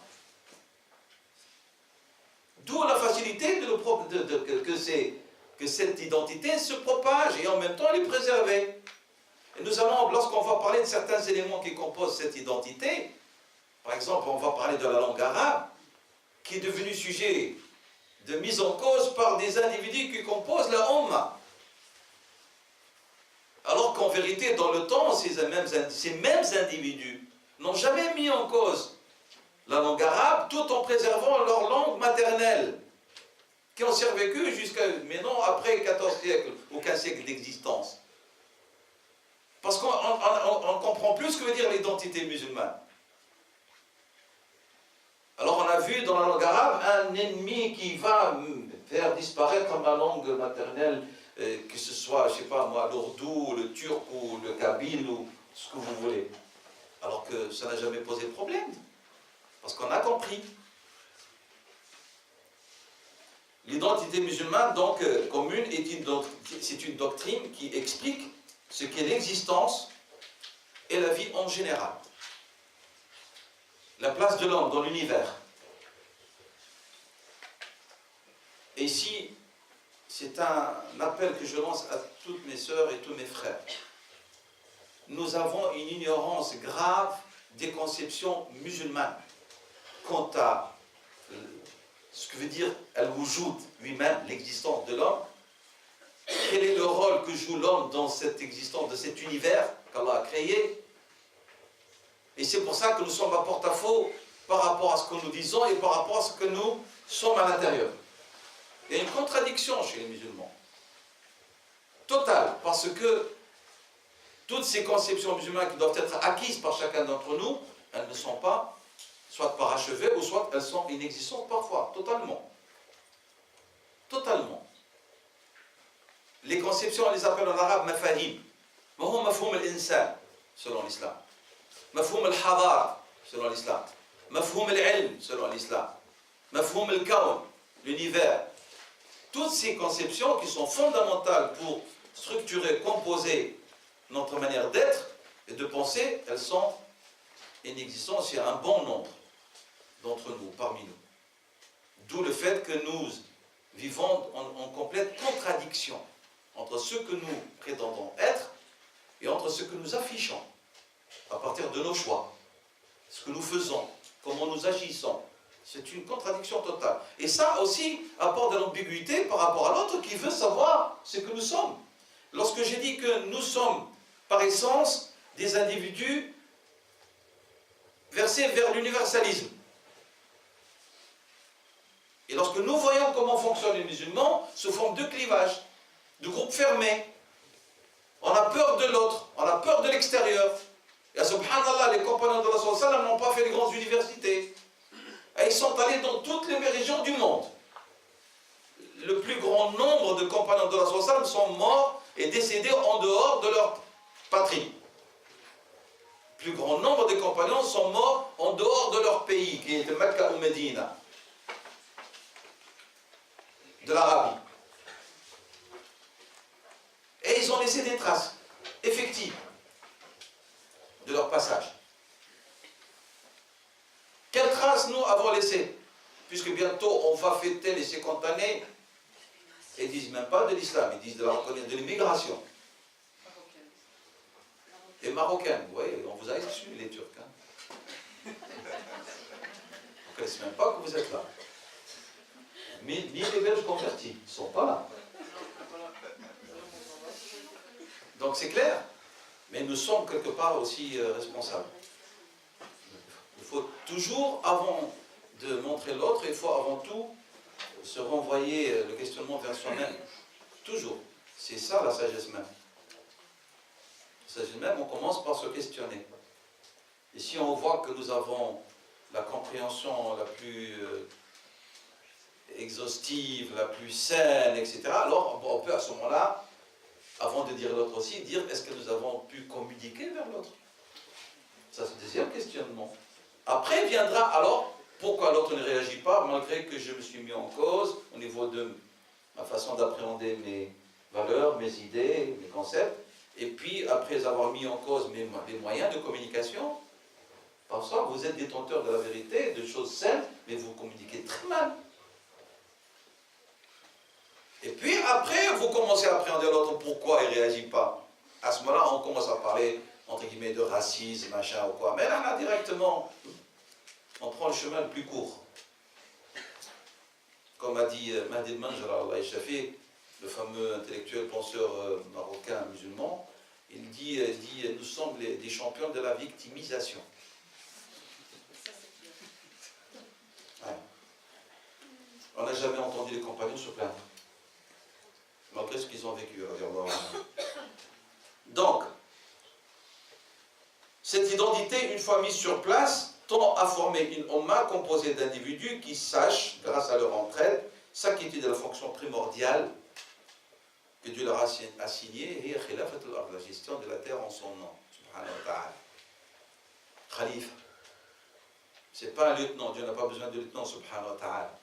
D'où la facilité que cette identité se propage et en même temps elle est préservée. Et nous allons, lorsqu'on va parler de certains éléments qui composent cette identité, par exemple, on va parler de la langue arabe, qui est devenue sujet de mise en cause par des individus qui composent la Ummah. Alors qu'en vérité, dans le temps, ces mêmes individus n'ont jamais mis en cause la langue arabe, tout en préservant leur langue maternelle, qui ont survécu jusqu'à, maintenant, après 14 siècles ou 15 siècles d'existence. Parce qu'on ne comprend plus ce que veut dire l'identité musulmane. Alors on a vu dans la langue arabe un ennemi qui va faire disparaître ma langue maternelle, que ce soit, je ne sais pas moi, l'ourdou, le turc ou le kabyle ou ce que vous voulez. Alors que ça n'a jamais posé de problème. Parce qu'on a compris. L'identité musulmane, donc commune, c'est une doctrine qui explique ce qu'est l'existence et la vie en général. La place de l'homme dans l'univers. Et ici, c'est un appel que je lance à toutes mes sœurs et tous mes frères. Nous avons une ignorance grave des conceptions musulmanes quant à ce que veut dire al-wujud lui-même, l'existence de l'homme. Quel est le rôle que joue l'homme dans cette existence, de cet univers qu'Allah a créé? Et c'est pour ça que nous sommes à porte-à-faux par rapport à ce que nous disons et par rapport à ce que nous sommes à l'intérieur. Il y a une contradiction chez les musulmans. Totale, parce que toutes ces conceptions musulmanes qui doivent être acquises par chacun d'entre nous, elles ne sont pas soit parachevées ou soit elles sont inexistantes parfois, totalement. Totalement. Les conceptions, on les appelle en arabe mafahim. Mahou mafhoum al-insan, selon l'islam. Mafhoum al-hadar, selon l'islam. Mafhoum al-ilm, selon l'islam. Mafhoum al-kawn, l'univers. Toutes ces conceptions qui sont fondamentales pour structurer, composer notre manière d'être et de penser, elles sont inexistantes chez un bon nombre d'entre nous, parmi nous. D'où le fait que nous vivons en complète contradiction entre ce que nous prétendons être et entre ce que nous affichons à partir de nos choix, ce que nous faisons, comment nous agissons, C'est une contradiction totale. Et ça aussi apporte de l'ambiguïté par rapport à l'autre qui veut savoir ce que nous sommes. Lorsque j'ai dit que nous sommes, par essence, des individus versés vers l'universalisme. Et lorsque nous voyons comment fonctionnent les musulmans, sous forme de clivage, de groupes fermés, on a peur de l'autre, on a peur de l'extérieur. Et subhanallah, les compagnons de Rasul sallam n'ont pas fait les grandes universités. Et ils sont allés dans toutes les régions du monde. Le plus grand nombre de compagnons de Rasul sallam sont morts et décédés en dehors de leur patrie. Le plus grand nombre de compagnons sont morts en dehors de leur pays, qui était Mecca ou Médina, de l'Arabie. Et ils ont laissé des traces effectives de leur passage. Quelles traces nous avons laissées? Puisque bientôt on va fêter les 50 années, et ils ne disent même pas de l'islam, ils disent de l'immigration. Et marocaine, vous voyez, on vous a exclu les Turcs. Hein. On ne connaît même pas que vous êtes là. Ni les Belges convertis, ils ne sont pas là. Donc c'est clair, mais nous sommes quelque part aussi responsables. Il faut toujours, avant de montrer l'autre, il faut avant tout se renvoyer le questionnement vers soi-même. Toujours. C'est ça la sagesse même. La sagesse même, on commence par se questionner. Et si on voit que nous avons la compréhension la plus exhaustive, la plus saine, etc., alors on peut à ce moment-là, avant de dire l'autre aussi, dire est-ce que nous avons pu communiquer vers l'autre? Ça, c'est le deuxième questionnement. Après viendra alors, pourquoi l'autre ne réagit pas, malgré que je me suis mis en cause au niveau de ma façon d'appréhender mes valeurs, mes idées, mes concepts, et puis après avoir mis en cause mes moyens de communication, parfois vous êtes détenteur de la vérité, de choses simples, mais vous communiquez très mal. Et puis après, vous commencez à appréhender l'autre, pourquoi il ne réagit pas. À ce moment-là, on commence à parler, entre guillemets, de racisme, machin ou quoi. Mais là, directement, on prend le chemin le plus court. Comme a dit Mahdi al-Manjara, Allah Shafi, le fameux intellectuel penseur marocain musulman, il dit nous sommes des champions de la victimisation. Ouais. On n'a jamais entendu les compagnons se plaindre, malgré ce qu'ils ont vécu. Donc, cette identité, une fois mise sur place, tend à former une umma composée d'individus qui sachent, grâce à leur entraide, s'acquitter de la fonction primordiale que Dieu leur a assignée, la gestion de la terre en son nom, subhanahu wa ta'ala. Khalifa. Ce n'est pas un lieutenant, Dieu n'a pas besoin de lieutenant, subhanahu wa ta'ala.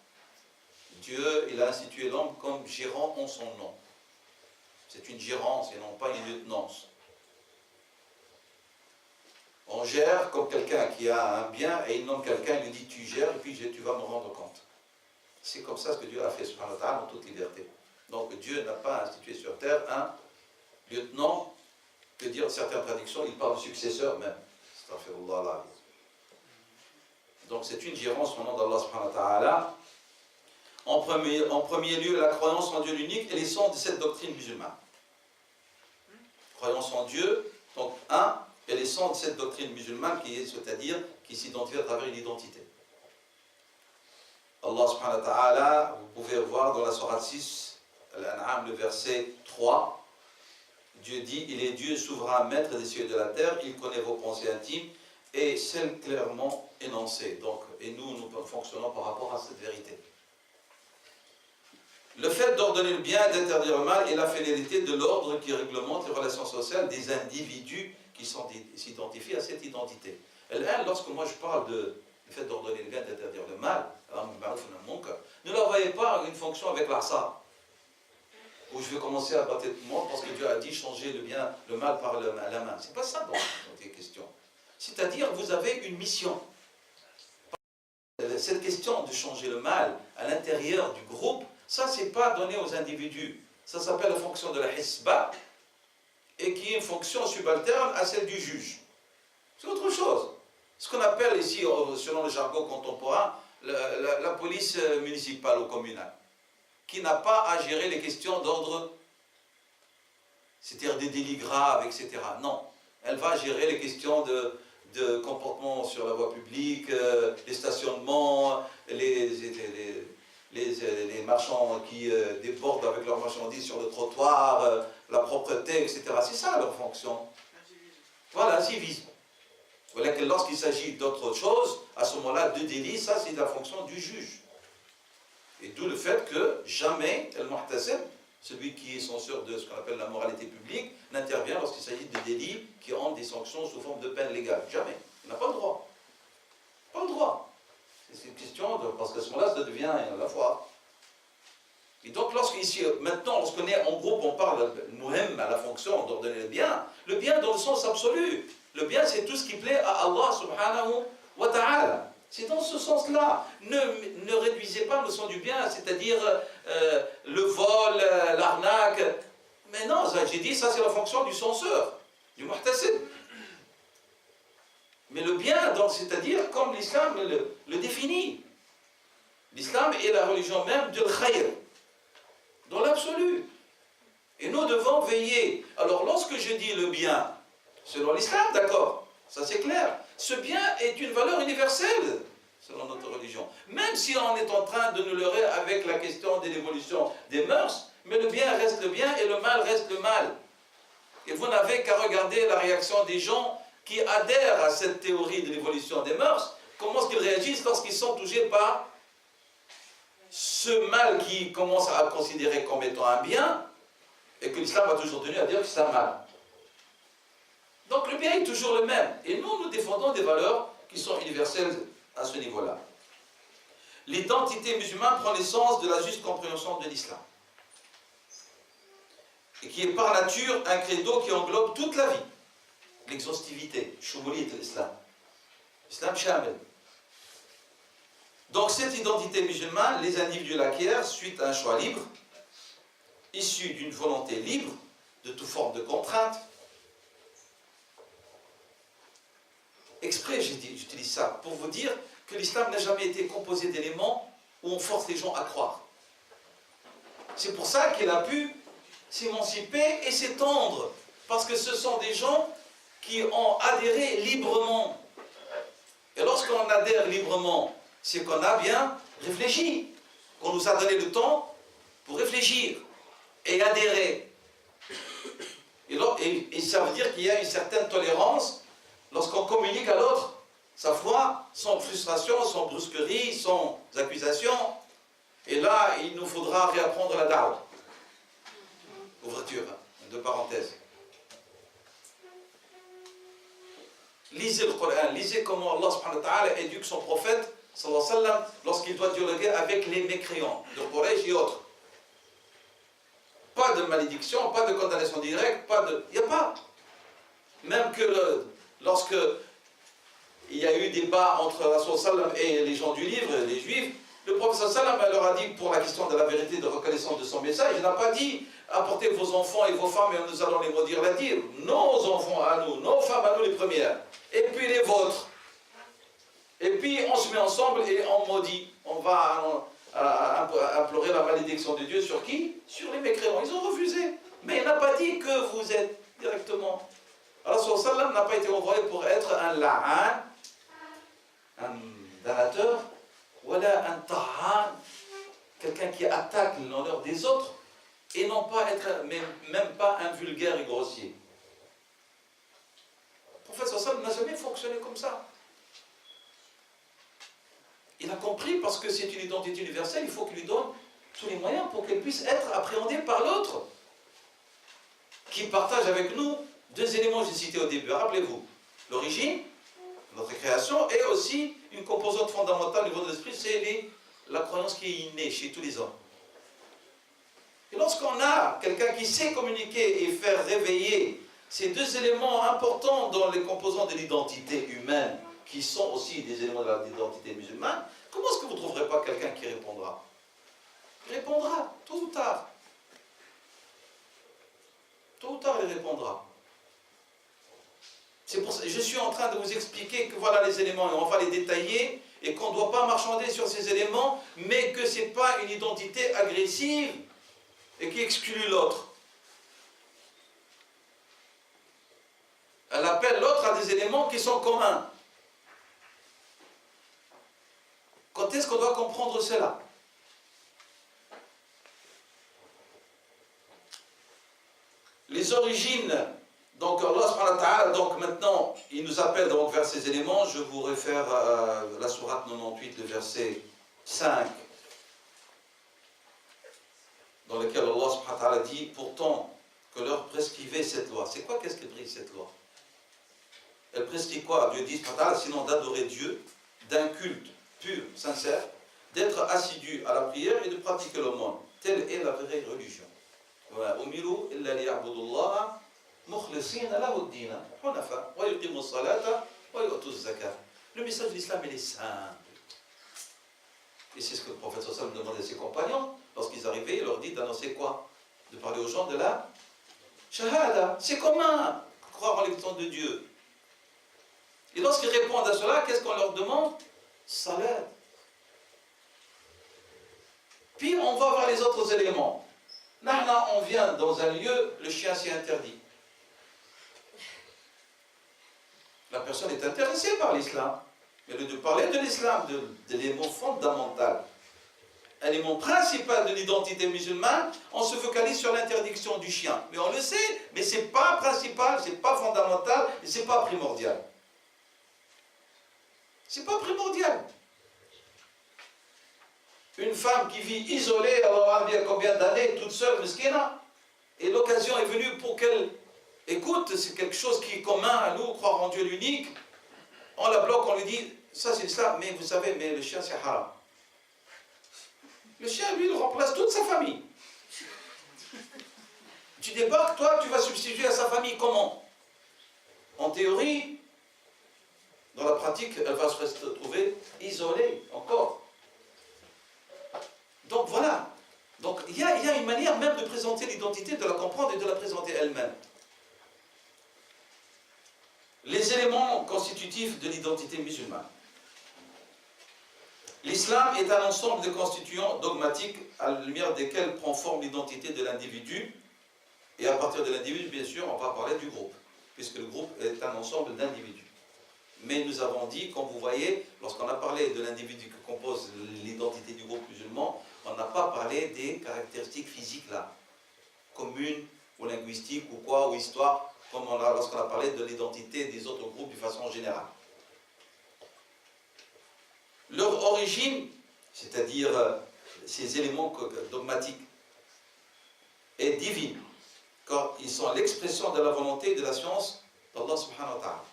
Dieu, il a institué l'homme comme gérant en son nom. C'est une gérance et non pas une lieutenance. On gère comme quelqu'un qui a un bien et il nomme quelqu'un, il lui dit tu gères et puis tu vas me rendre compte. C'est comme ça ce que Dieu a fait subhanahu wa ta'ala en toute liberté. Donc Dieu n'a pas institué sur terre un lieutenant, que dire certaines traductions, il parle de successeur même. Astaghfirullah. Donc c'est une gérance au nom d'Allah subhanahu wa ta'ala. En premier lieu, la croyance en Dieu l'unique est l'essence de cette doctrine musulmane. Croyance en Dieu, donc est l'essence de cette doctrine musulmane qui est, c'est-à-dire qui s'identifie à travers une identité. Allah subhanahu wa ta'ala, vous pouvez voir dans la sourate 6, Al-An'am, le verset 3, Dieu dit, il est Dieu souverain, maître des cieux et de la terre, il connaît vos pensées intimes et celles clairement énoncées. Donc, et nous fonctionnons par rapport à cette vérité. Le fait d'ordonner le bien et d'interdire le mal est la finalité de l'ordre qui réglemente les relations sociales des individus qui s'identifient à cette identité. Et là, lorsque moi je parle du fait d'ordonner le bien et d'interdire le mal, ne la voyez pas une fonction avec l'asa, où je vais commencer à battre tout le monde parce que Dieu a dit changer le mal par la main. C'est pas ça dans les questions. C'est-à-dire, vous avez une mission. Cette question de changer le mal à l'intérieur du groupe, ça, c'est pas donné aux individus. Ça s'appelle la fonction de la hisba, et qui est une fonction subalterne à celle du juge. C'est autre chose. Ce qu'on appelle ici, selon le jargon contemporain, la police municipale ou communale, qui n'a pas à gérer les questions d'ordre, c'est-à-dire des délits graves, etc. Non, elle va gérer les questions de comportement sur la voie publique, les stationnements, les marchands qui débordent avec leurs marchandises sur le trottoir, la propreté, etc. C'est ça leur fonction. Voilà, civisme. Voilà que lorsqu'il s'agit d'autre chose, à ce moment-là, de délit, ça c'est la fonction du juge. Et d'où le fait que jamais el muhtasib, celui qui est censeur de ce qu'on appelle la moralité publique, n'intervient lorsqu'il s'agit de délits qui ont des sanctions sous forme de peine légale. Jamais. Il n'a pas le droit. Pas le droit. C'est une question de... Parce qu'à ce moment-là, ça devient à la fois. Et donc, maintenant, lorsqu'on est en groupe, on parle muhim à la fonction d'ordonner le bien dans le sens absolu. Le bien, c'est tout ce qui plaît à Allah subhanahu wa ta'ala. C'est dans ce sens-là. Ne réduisez pas le sens du bien, c'est-à-dire le vol, l'arnaque. Mais non, j'ai dit, ça c'est la fonction du censeur, du muhtasib. Mais le bien, c'est-à-dire comme l'islam le définit. L'islam est la religion même de l'khayr, dans l'absolu. Et nous devons veiller. Alors lorsque je dis le bien, selon l'islam, d'accord, ça c'est clair. Ce bien est une valeur universelle, selon notre religion. Même si on est en train de nous leurrer avec la question de l'évolution des mœurs, mais le bien reste le bien et le mal reste le mal. Et vous n'avez qu'à regarder la réaction des gens qui adhèrent à cette théorie de l'évolution des mœurs, comment est-ce qu'ils réagissent lorsqu'ils sont touchés par ce mal qu'ils commencent à considérer comme étant un bien, et que l'islam a toujours tenu à dire que c'est un mal. Donc le bien est toujours le même. Et nous défendons des valeurs qui sont universelles à ce niveau-là. L'identité musulmane prend l'essence de la juste compréhension de l'islam. Et qui est par nature un credo qui englobe toute la vie. L'exhaustivité, shumuliyat l'islam. L'islam shamil. Donc cette identité musulmane, les individus l'acquièrent suite à un choix libre, issu d'une volonté libre, de toute forme de contrainte. Exprès, j'utilise ça pour vous dire que l'islam n'a jamais été composé d'éléments où on force les gens à croire. C'est pour ça qu'il a pu s'émanciper et s'étendre, parce que ce sont des gens qui ont adhéré librement. Et lorsqu'on adhère librement, c'est qu'on a bien réfléchi, qu'on nous a donné le temps pour réfléchir et adhérer. Et ça veut dire qu'il y a une certaine tolérance lorsqu'on communique à l'autre sa foi, sans frustration, sans brusquerie, sans accusation. Et là, il nous faudra réapprendre la da'wah. Ouverture, de parenthèse. Lisez le Coran, lisez comment Allah subhanahu wa ta'ala éduque son prophète sallallahu alayhi wa sallam lorsqu'il doit dialoguer avec les mécréants de Quraysh et autres. Pas de malédiction, pas de condamnation directe, il n'y a pas. Même que lorsque il y a eu débat entre Rasul sallam et les gens du livre, les juifs, le prophète sallam leur a dit pour la question de la vérité, de reconnaissance de son message, il n'a pas dit apportez vos enfants et vos femmes et nous allons les maudire, la dire nos enfants à nous, nos femmes à nous les premières, et puis les vôtres. Et puis on se met ensemble et on maudit. On va implorer la malédiction de Dieu sur qui? Sur les mécréants. Ils ont refusé. Mais il n'a pas dit que vous êtes directement. Alors Rasul sallam n'a pas été envoyé pour être un la'an, un damnateur, voilà un ta'an, quelqu'un qui attaque l'honneur des autres, et non pas être, même pas un vulgaire et grossier. Le prophète sallam n'a jamais fonctionné comme ça. Il a compris, parce que c'est une identité universelle, il faut qu'il lui donne tous les moyens pour qu'elle puisse être appréhendée par l'autre, qui partage avec nous deux éléments que j'ai cités au début. Rappelez-vous, l'origine, notre création, et aussi une composante fondamentale au niveau de l'esprit, c'est la croyance qui est innée chez tous les hommes. Et lorsqu'on a quelqu'un qui sait communiquer et faire réveiller ces deux éléments importants dans les composants de l'identité humaine, qui sont aussi des éléments de l'identité musulmane, comment est-ce que vous ne trouverez pas quelqu'un qui répondra? Il répondra, tôt ou tard. Tôt ou tard, il répondra. C'est pour ça, je suis en train de vous expliquer que voilà les éléments, et on va les détailler, et qu'on ne doit pas marchander sur ces éléments, mais que ce n'est pas une identité agressive et qui exclut l'autre. Elle appelle l'autre à des éléments qui sont communs. Quand est-ce qu'on doit comprendre cela? Les origines, donc Allah subhanahu wa ta'ala, donc maintenant, il nous appelle donc vers ces éléments. Je vous réfère à la sourate 98, le verset 5, dans lequel Allah subhanahu wa ta'ala dit, pourtant que leur prescrivait cette loi. C'est quoi qu'est-ce qu'elle prescrit cette loi? Elle prescrit quoi? Dieu dit subhanahu wa ta'ala, sinon d'adorer Dieu, d'un culte pur, sincère, d'être assidu à la prière et de pratiquer l'aumône. Telle est la vraie religion. وأمروا إلا ليعبدوا الله مخلصين له الدين حنفاء ويقيموا الصلاة ويؤتوا الزكاة. Le message de l'islam, il est simple. Et c'est ce que le prophète sallallahu alayhi wa sallam demandait à ses compagnons. Lorsqu'ils arrivaient, il leur dit d'annoncer quoi? De parler aux gens de la shahada. C'est commun, croire en l'existence de Dieu. Et lorsqu'ils répondent à cela, qu'est-ce qu'on leur demande? Salat. Puis on va voir les autres éléments. Là, on vient dans un lieu, le chien s'y interdit. La personne est intéressée par l'islam. Mais de parler de l'islam, de l'élément fondamental, l'élément principal de l'identité musulmane, on se focalise sur l'interdiction du chien. Mais on le sait, mais ce n'est pas principal, ce n'est pas fondamental, et ce n'est pas primordial. Ce n'est pas primordial. Une femme qui vit isolée, alors on va dire combien d'années, toute seule, mesquina, et l'occasion est venue pour qu'elle écoute, c'est quelque chose qui est commun à nous, croire en Dieu l'unique. On la bloque, on lui dit, ça c'est ça, mais vous savez, mais le chien c'est haram. Le chien, lui, il remplace toute sa famille. Tu débarques, toi, tu vas substituer à sa famille comment? En théorie, dans la pratique, elle va se retrouver isolée encore. Donc voilà. Donc il y a une manière même de présenter l'identité, de la comprendre et de la présenter elle-même. Les éléments constitutifs de l'identité musulmane. L'islam est un ensemble de constituants dogmatiques à la lumière desquels prend forme l'identité de l'individu. Et à partir de l'individu, bien sûr, on va parler du groupe, puisque le groupe est un ensemble d'individus. Mais nous avons dit, comme vous voyez, lorsqu'on a parlé de l'individu qui compose l'identité du groupe musulman, on n'a pas parlé des caractéristiques physiques là, communes ou linguistiques ou quoi, ou histoire, comme lorsqu'on a parlé de l'identité des autres groupes de façon générale. Leur origine, c'est-à-dire ces éléments dogmatiques, est divine, car ils sont l'expression de la volonté et de la science d'Allah subhanahu wa ta'ala.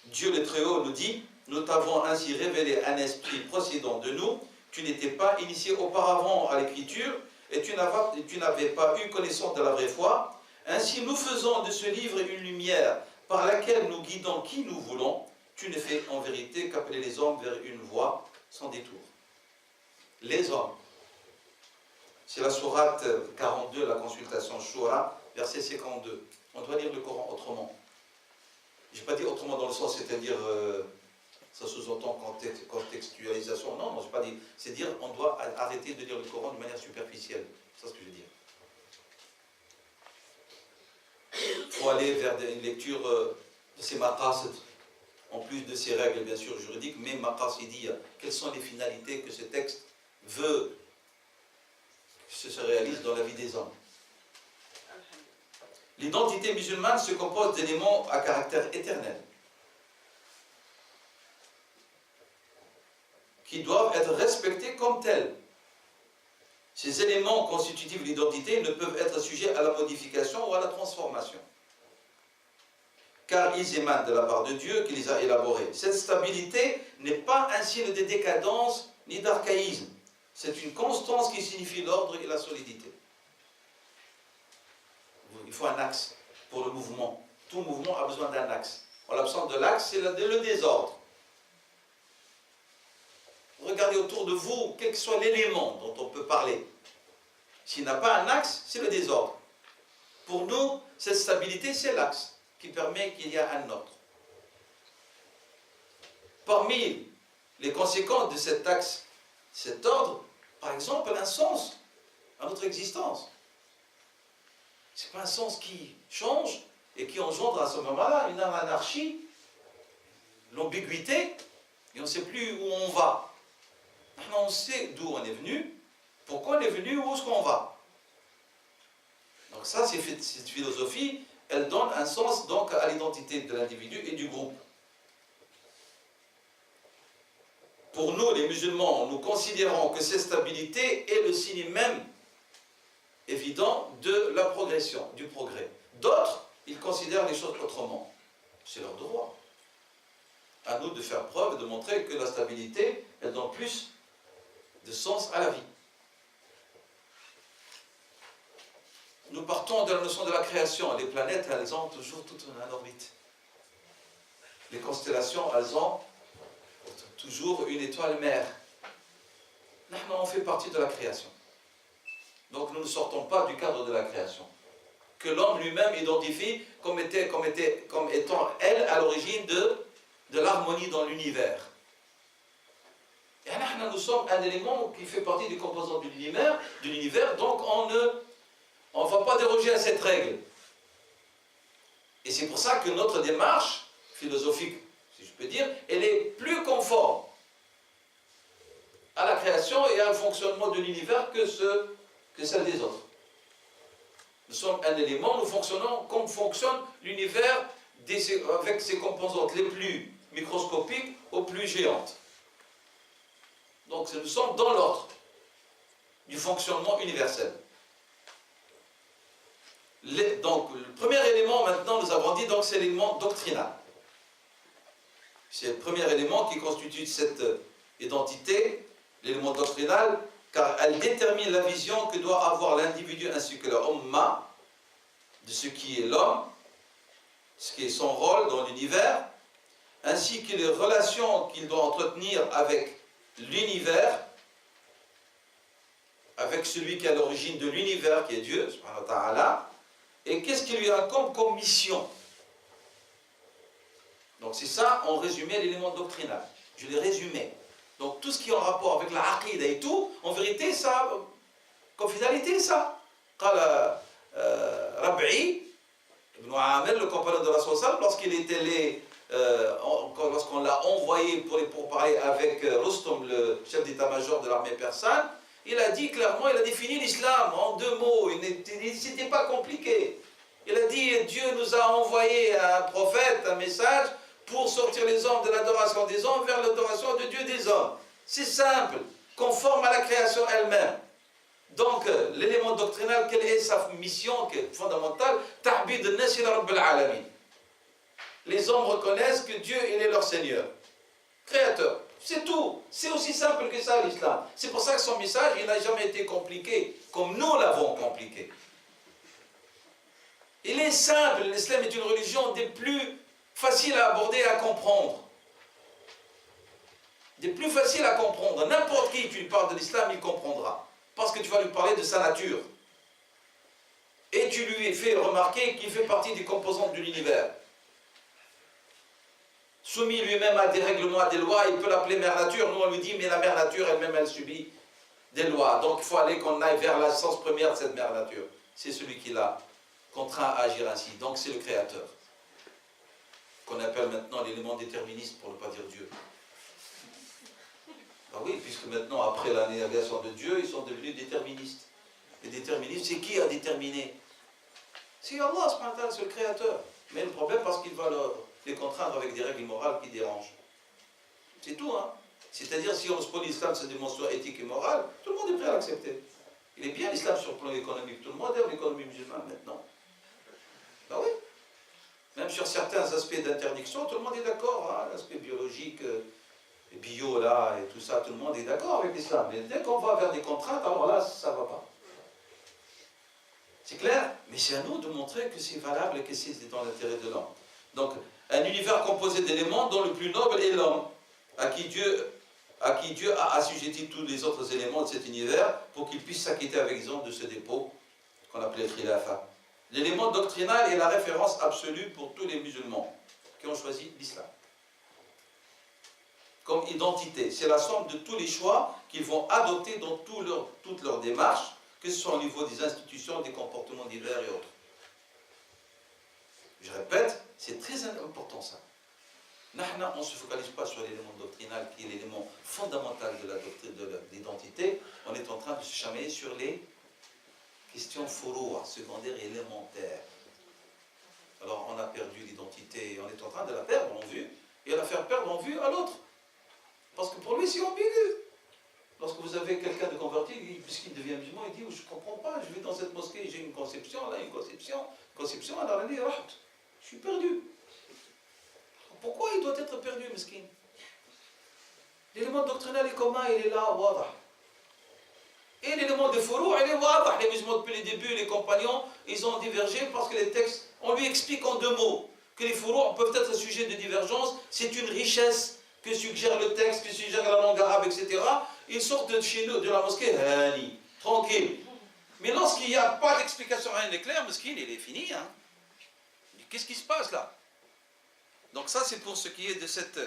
Dieu le Très-Haut nous dit, nous t'avons ainsi révélé un esprit procédant de nous, tu n'étais pas initié auparavant à l'écriture, et tu n'avais pas eu connaissance de la vraie foi. Ainsi nous faisons de ce livre une lumière par laquelle nous guidons qui nous voulons. Tu ne fais en vérité qu'appeler les hommes vers une voie sans détour. Les hommes. C'est la sourate 42, la consultation Shura, verset 52. On doit lire le Coran autrement. Je n'ai pas dit autrement dans le sens, c'est-à-dire, ça sous-entend contextualisation. Non, je n'ai pas dit. C'est dire, on doit arrêter de lire le Coran de manière superficielle. C'est ça ce que je veux dire. Il faut aller vers une lecture de ces maqasid, en plus de ces règles, bien sûr, juridiques, mais maqasidiya. Quelles sont les finalités que ce texte veut que se réalise dans la vie des hommes? L'identité musulmane se compose d'éléments à caractère éternel, qui doivent être respectés comme tels. Ces éléments constitutifs de l'identité ne peuvent être sujets à la modification ou à la transformation, car ils émanent de la part de Dieu qui les a élaborés. Cette stabilité n'est pas un signe de décadence ni d'archaïsme. C'est une constance qui signifie l'ordre et la solidité. Il faut un axe pour le mouvement. Tout mouvement a besoin d'un axe. En l'absence de l'axe, c'est le désordre. Regardez autour de vous, quel que soit l'élément dont on peut parler. S'il n'a pas un axe, c'est le désordre. Pour nous, cette stabilité, c'est l'axe qui permet qu'il y ait un ordre. Parmi les conséquences de cet axe, cet ordre, par exemple, un sens à notre existence. Ce n'est pas un sens qui change et qui engendre à ce moment-là une anarchie, l'ambiguïté, et on ne sait plus où on va. Maintenant, on sait d'où on est venu, pourquoi on est venu, où est-ce qu'on va. Donc ça, cette philosophie, elle donne un sens donc à l'identité de l'individu et du groupe. Pour nous, les musulmans, nous considérons que cette stabilité est le signe même évident de la progression, du progrès. D'autres, ils considèrent les choses autrement. C'est leur droit. À nous de faire preuve et de montrer que la stabilité, elle donne plus de sens à la vie. Nous partons de la notion de la création. Les planètes, elles ont toujours toute une orbite. Les constellations, elles ont toujours une étoile mère. Nous, on fait partie de la création. Donc nous ne sortons pas du cadre de la création. Que l'homme lui-même identifie comme étant, elle, à l'origine de l'harmonie dans l'univers. Et là, nous sommes un élément qui fait partie des composants de l'univers, donc on ne va pas déroger à cette règle. Et c'est pour ça que notre démarche philosophique, si je peux dire, elle est plus conforme à la création et à un fonctionnement de l'univers que celle des autres. Nous sommes un élément, nous fonctionnons comme fonctionne l'univers avec ses composantes les plus microscopiques aux plus géantes. Donc nous sommes dans l'ordre du fonctionnement universel. Donc le premier élément maintenant, nous avons dit, c'est l'élément doctrinal. C'est le premier élément qui constitue cette identité, l'élément doctrinal, car elle détermine la vision que doit avoir l'individu ainsi que la umma de ce qui est l'homme, ce qui est son rôle dans l'univers, ainsi que les relations qu'il doit entretenir avec l'univers, avec celui qui est à l'origine de l'univers, qui est Dieu, subhanahu wa ta'ala, et qu'est-ce qu'il lui incombe comme mission. Donc c'est ça, en résumé, l'élément doctrinal. Je l'ai résumé. Donc tout ce qui est en rapport avec la aqida et tout, en vérité, ça, comme finalité, ça. Rab'i ibn Amir, le compagnon de Rasul, lorsqu'il était lorsqu'on l'a envoyé pour parler avec Rustum, le chef d'état-major de l'armée persane, il a dit clairement, il a défini l'islam en 2 mots, c'était pas compliqué. Il a dit, Dieu nous a envoyé un prophète, un message, pour sortir les hommes de l'adoration des hommes vers l'adoration de Dieu des hommes. C'est simple, conforme à la création elle-même. Donc, l'élément doctrinal, quelle est sa mission qui est fondamentale? Ta'bid an-nas ila rabbil alamin. Les hommes reconnaissent que Dieu, il est leur Seigneur, créateur. C'est tout. C'est aussi simple que ça, l'islam. C'est pour ça que son message, il n'a jamais été compliqué, comme nous l'avons compliqué. Il est simple. L'islam est une religion des plus faciles à aborder et à comprendre. Des plus faciles à comprendre. N'importe qui, tu lui parles de l'islam, il comprendra. Parce que tu vas lui parler de sa nature. Et tu lui fais remarquer qu'il fait partie des composantes de l'univers. Soumis lui-même à des règlements, à des lois, il peut l'appeler mère nature. Nous, on lui dit, mais la mère nature, elle-même, elle subit des lois. Donc, il faut aller qu'on aille vers l'essence première de cette mère nature. C'est celui qui l'a contraint à agir ainsi. Donc, c'est le créateur. Qu'on appelle maintenant l'élément déterministe, pour ne pas dire Dieu. Ah oui, puisque maintenant, après la négation de Dieu, ils sont devenus déterministes. Les déterministes, c'est qui a déterminé? C'est Allah, c'est le créateur. Mais le problème, parce qu'il va les contraindre avec des règles morales qui dérangent. C'est tout, hein. C'est-à-dire, si on spolie l'islam, sa dimension éthique et morale, tout le monde est prêt à l'accepter. Il est bien l'islam sur le plan économique. Tout le monde aime l'économie musulmane maintenant. Ben oui. Même sur certains aspects d'interdiction, tout le monde est d'accord. Hein, l'aspect biologique, bio, là, et tout ça, tout le monde est d'accord avec l'islam. Mais dès qu'on va vers des contraintes, alors là, ça ne va pas. C'est clair? Mais c'est à nous de montrer que c'est valable et que c'est dans l'intérêt de l'homme. Donc, un univers composé d'éléments dont le plus noble est l'homme, à qui Dieu a assujetti tous les autres éléments de cet univers pour qu'il puisse s'acquitter avec exemple de ce dépôt qu'on appelait le khilafa. L'élément doctrinal est la référence absolue pour tous les musulmans qui ont choisi l'islam. comme identité. C'est la somme de tous les choix qu'ils vont adopter dans toute leur démarche, que ce soit au niveau des institutions, des comportements divers et autres. Je répète, c'est très important ça. On ne se focalise pas sur l'élément doctrinal qui est l'élément fondamental de la doctrine de l'identité. On est en train de se chamailler sur les questions foroua, secondaires et élémentaires. Alors on a perdu l'identité et on est en train de la perdre en vue et de la faire perdre en vue à l'autre. Parce que pour lui c'est ambigu. Lorsque vous avez quelqu'un de converti, puisqu'il devient musulman, il dit je ne comprends pas, je vais dans cette mosquée, j'ai une conception, là une conception, alors il dit je suis perdu. Pourquoi il doit être perdu, mesquin? L'élément doctrinal est commun, il est là, wadah. Et l'élément de fourou, il est wadah. Les musulmans depuis le début, les compagnons, ils ont divergé parce que les textes, on lui explique en 2 mots que les fourous peuvent être sujet de divergence, c'est une richesse que suggère le texte, que suggère la langue arabe, etc. Ils sortent de chez nous, de la mosquée, tranquille. Mais lorsqu'il n'y a pas d'explication, rien n'est clair, mesquin, il est fini. Hein. Qu'est-ce qui se passe là? Donc ça, c'est pour ce qui est de cet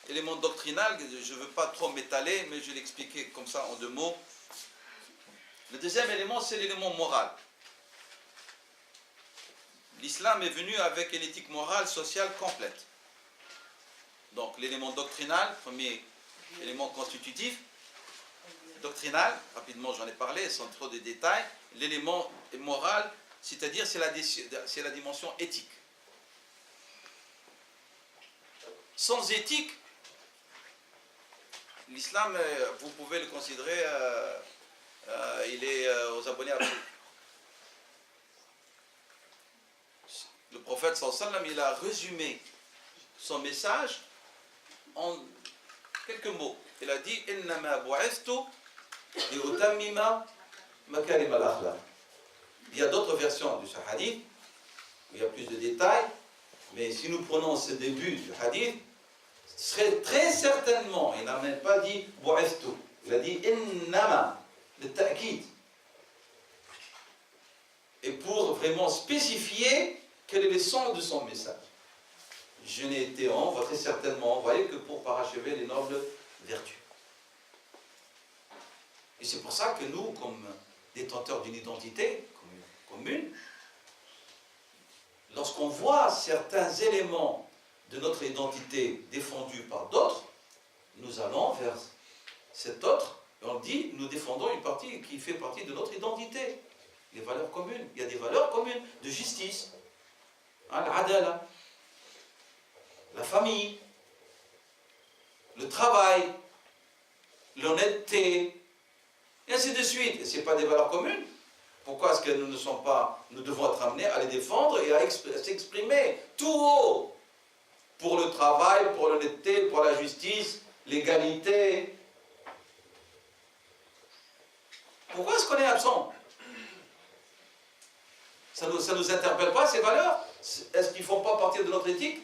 élément doctrinal. Je ne veux pas trop m'étaler, mais je vais l'expliquer comme ça en 2 mots. Le deuxième élément, c'est l'élément moral. L'islam est venu avec une éthique morale, sociale complète. Donc l'élément doctrinal, premier élément constitutif, doctrinal, rapidement j'en ai parlé, sans trop de détails. L'élément moral, c'est-à-dire c'est la dimension éthique. Sans éthique, l'islam, vous pouvez le considérer, il est aux abonnés à le prophète sallallahu alayhi wa sallam, il a résumé son message en quelques mots. Il a dit innama bu'ithtu li'utammima makarim al-akhlaq. Il y a d'autres versions de ce hadith où il y a plus de détails, mais si nous prenons ce début du hadith, serait très certainement, il n'a même pas dit bu'ithtu, il a dit innama, le ta'kid. Et pour vraiment spécifier quel est le sens de son message. Je n'ai été très certainement envoyé que pour parachever les nobles vertus. Et c'est pour ça que nous, comme détenteurs d'une identité commune, lorsqu'on voit certains éléments de notre identité défendus par d'autres, nous allons vers cet autre et on dit, nous défendons une partie qui fait partie de notre identité. Les valeurs communes. Il y a des valeurs communes de justice. L'adala, la famille, le travail, l'honnêteté, et ainsi de suite. Et ce n'est pas des valeurs communes. Pourquoi est-ce que nous devons être amenés à les défendre et à s'exprimer tout haut pour le travail, pour l'honnêteté, pour la justice, l'égalité? Pourquoi est-ce qu'on est absent? Ça nous interpelle pas, ces valeurs? Est-ce qu'ils ne font pas partie de notre éthique,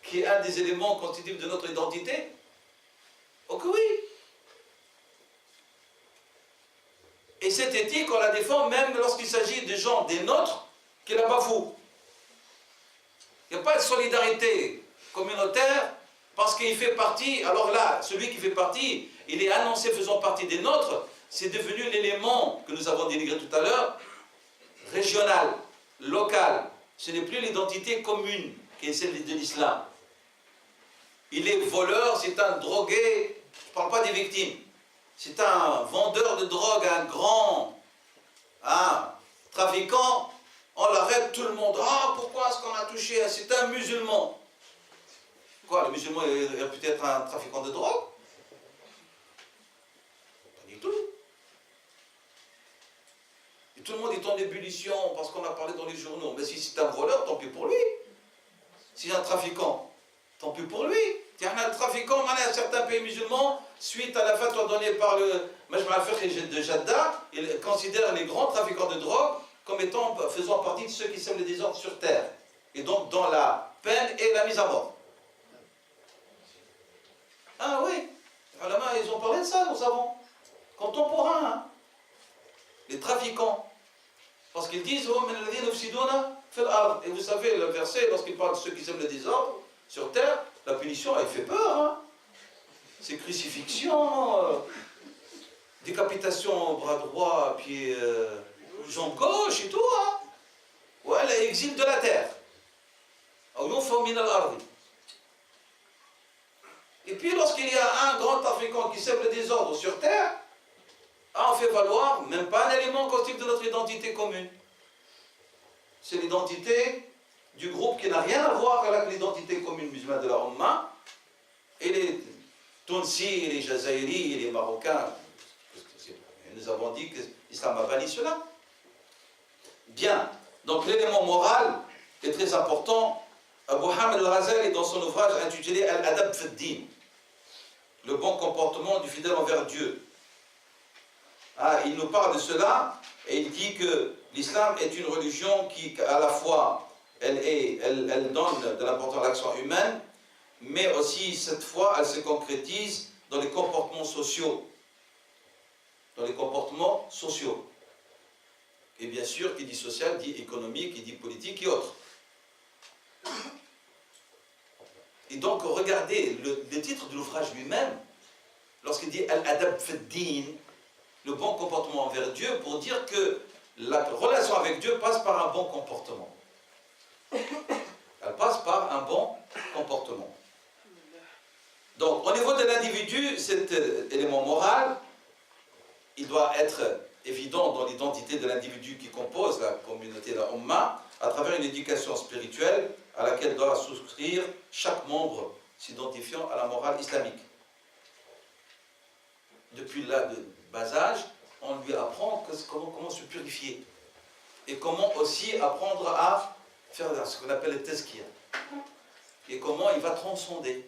qui est un des éléments constitutifs de notre identité? Oh que oui! Et cette éthique, on la défend même lorsqu'il s'agit de gens, des nôtres, qui la bafouent. Il n'y a pas de solidarité communautaire, parce qu'il fait partie, alors là, celui qui fait partie, il est annoncé faisant partie des nôtres, c'est devenu l'élément que nous avons dénigré tout à l'heure, régional, local. Ce n'est plus l'identité commune qui est celle de l'islam. Il est voleur, c'est un drogué, je ne parle pas des victimes, c'est un vendeur de drogue, un grand trafiquant, on l'arrête, tout le monde. Ah, pourquoi est-ce qu'on a touché? C'est un musulman. Quoi, le musulman est peut-être un trafiquant de drogue? Pas du tout. Et tout le monde est en ébullition parce qu'on a parlé dans les journaux. Mais si c'est un voleur, tant pis pour lui. Si c'est un trafiquant, tant pis pour lui. Un trafiquant, dans certains pays musulmans, suite à la fatwa donnée par le Majma' al-Fiqh de Jadda, il considère les grands trafiquants de drogue comme étant, faisant partie de ceux qui sèment le désordre sur terre. Et donc dans la peine et la mise à mort. Ah oui, les ulama, ils ont parlé de ça, nous savons. Contemporains, hein. Les trafiquants. Parce qu'ils disent, et vous savez le verset, lorsqu'il parle de ceux qui sèment le désordre sur terre, La punition, elle fait peur. Hein. C'est crucifixion, décapitation au bras droit, puis jambe gauche et tout. Hein. Ouais, l'exil de la terre. Et puis lorsqu'il y a un grand Africain qui sème le désordre sur terre, on fait valoir même pas un élément constitutif de notre identité commune. C'est l'identité du groupe qui n'a rien à voir avec l'identité commune musulmane de la Ummah. Et les Tunsis, les Jazaïris, et les Marocains, nous avons dit que l'islam a banni cela. Bien, donc l'élément moral est très important. Abu Hamid al-Ghazali, dans son ouvrage intitulé Al-Adab fi ad-Din, le bon comportement du fidèle envers Dieu. Ah, il nous parle de cela et il dit que l'islam est une religion qui, à la fois, elle donne de l'importance à l'action humaine, mais aussi, cette fois, elle se concrétise dans les comportements sociaux. Dans les comportements sociaux. Et bien sûr, qui dit social, dit économique, qui dit politique et autres. Et donc, regardez le titre de l'ouvrage lui-même, lorsqu'il dit Al-Adab fi ad-Din, le bon comportement envers Dieu, pour dire que la relation avec Dieu passe par un bon comportement. Elle passe par un bon comportement. Donc, au niveau de l'individu, cet élément moral, il doit être évident dans l'identité de l'individu qui compose la communauté de la Ummah, à travers une éducation spirituelle à laquelle doit souscrire chaque membre s'identifiant à la morale islamique. Depuis là, de bas âge, on lui apprend comment se purifier et comment aussi apprendre à faire ce qu'on appelle le tazkiya et comment il va transcender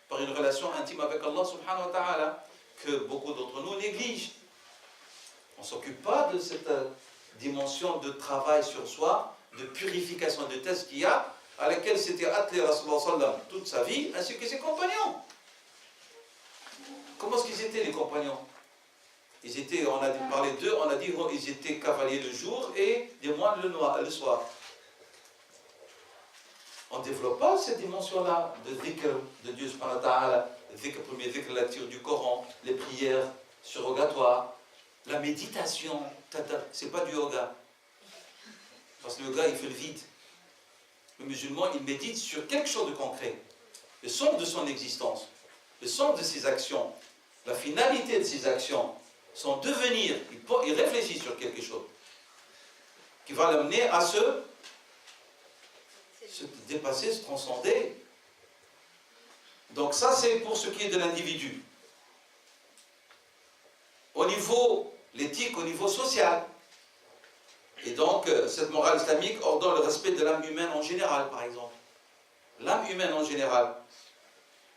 par une relation intime avec Allah subhanahu wa ta'ala que beaucoup d'entre nous négligent. On ne s'occupe pas de cette dimension de travail sur soi, de purification de tazkiya à laquelle s'était attelé Rasulullah sallam toute sa vie, ainsi que ses compagnons. Comment est-ce qu'ils étaient les compagnons? Ils étaient, on a parlé d'eux, on a dit qu'ils étaient cavaliers le jour et des moines le soir. On ne développe pas cette dimension-là de dhikr de Dieu subhanahu wa ta'ala, le premier dhikr, la lecture du Coran, les prières surrogatoires, la méditation, c'est pas du yoga. Parce que le yoga, il fait le vide. Le musulman, il médite sur quelque chose de concret. Le sens de son existence, le sens de ses actions, la finalité de ses actions, son devenir, il réfléchit sur quelque chose qui va l'amener à se dépasser, se transcender. Donc ça, c'est pour ce qui est de l'individu. Au niveau l'éthique, au niveau social. Et donc, cette morale islamique ordonne le respect de l'âme humaine en général, par exemple. L'âme humaine en général.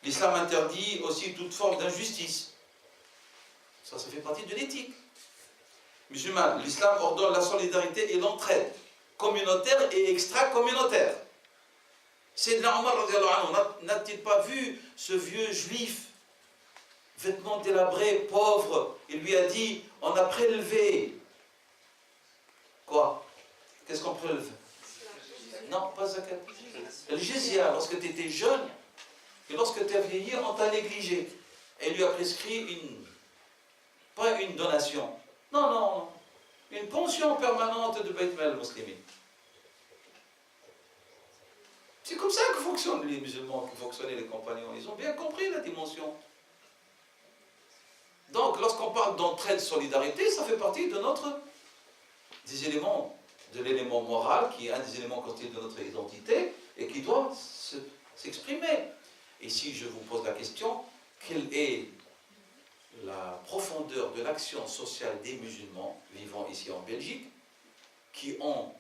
L'islam interdit aussi toute forme d'injustice. Ça fait partie de l'éthique musulmane. L'islam ordonne la solidarité et l'entraide, communautaire et extra-communautaire. Sayyidina Omar, n'a-t-il pas vu ce vieux juif, vêtements délabrés, pauvre, il lui a dit, on a prélevé. Quoi? Qu'est-ce qu'on prélève? Non, pas zakat. Le jizya, lorsque tu étais jeune, et lorsque tu as vieilli, on t'a négligé. Et il lui a prescrit pas une donation. Non, une pension permanente de Bayt Mal Muslimin. C'est comme ça que fonctionnent les musulmans, que fonctionnaient les compagnons. Ils ont bien compris la dimension. Donc, lorsqu'on parle d'entraide, de solidarité, ça fait partie de des éléments, de l'élément moral, qui est un des éléments constitutifs de notre identité, et qui doit s'exprimer. Et si je vous pose la question, quelle est la profondeur de l'action sociale des musulmans vivant ici en Belgique, qui ont,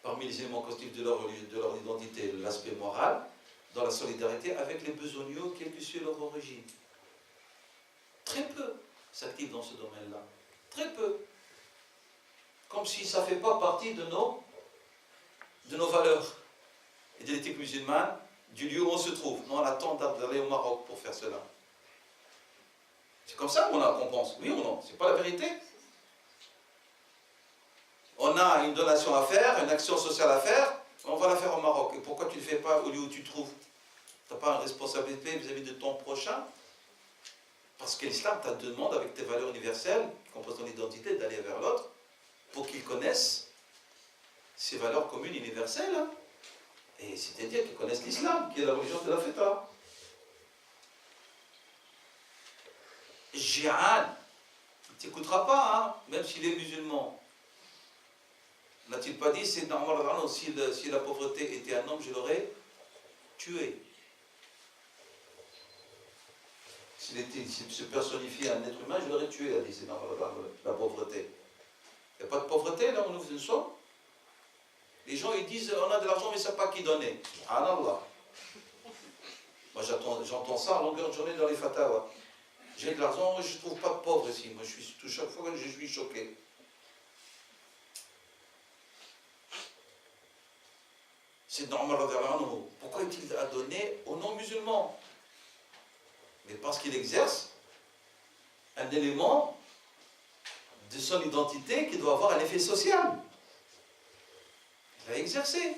parmi les éléments constitutifs de leur identité, l'aspect moral, dans la solidarité avec les besogneux, quelle que soit leur origine? Très peu s'activent dans ce domaine-là. Très peu. Comme si ça ne fait pas partie de nos valeurs et de l'éthique musulmane, du lieu où on se trouve. Nous, on attend d'aller au Maroc pour faire cela. C'est comme ça qu'on pense. Oui ou non? C'est pas la vérité? On a une donation à faire, une action sociale à faire, on va la faire au Maroc. Et pourquoi tu ne le fais pas au lieu où tu te trouves? Tu n'as pas une responsabilité vis-à-vis de ton prochain? Parce que l'islam te demande, avec tes valeurs universelles, qui composent ton identité, d'aller vers l'autre, pour qu'il connaisse ces valeurs communes universelles. Hein. Et c'est-à-dire qu'ils connaissent l'islam, qui est la religion de la fitra. Jihan, tu n'écouteras pas, hein, même s'il est musulman. N'a-t-il pas dit, c'est normal, si la pauvreté était un homme, je l'aurais tué. S'il se personnifiait un être humain, je l'aurais tué, a dit, c'est normal, la pauvreté. Il n'y a pas de pauvreté là où nous sommes. Les gens ils disent on a de l'argent mais ils ne savent pas qui donner. Subhanallah. Moi j'entends ça à longueur de journée dans les fatawas. J'ai de l'argent, je ne trouve pas de pauvre ici. Moi chaque fois que je suis choqué. C'est normal. Pourquoi est-il à donner aux non-musulmans? Mais parce qu'il exerce un élément de son identité qui doit avoir un effet social. Il a exercé.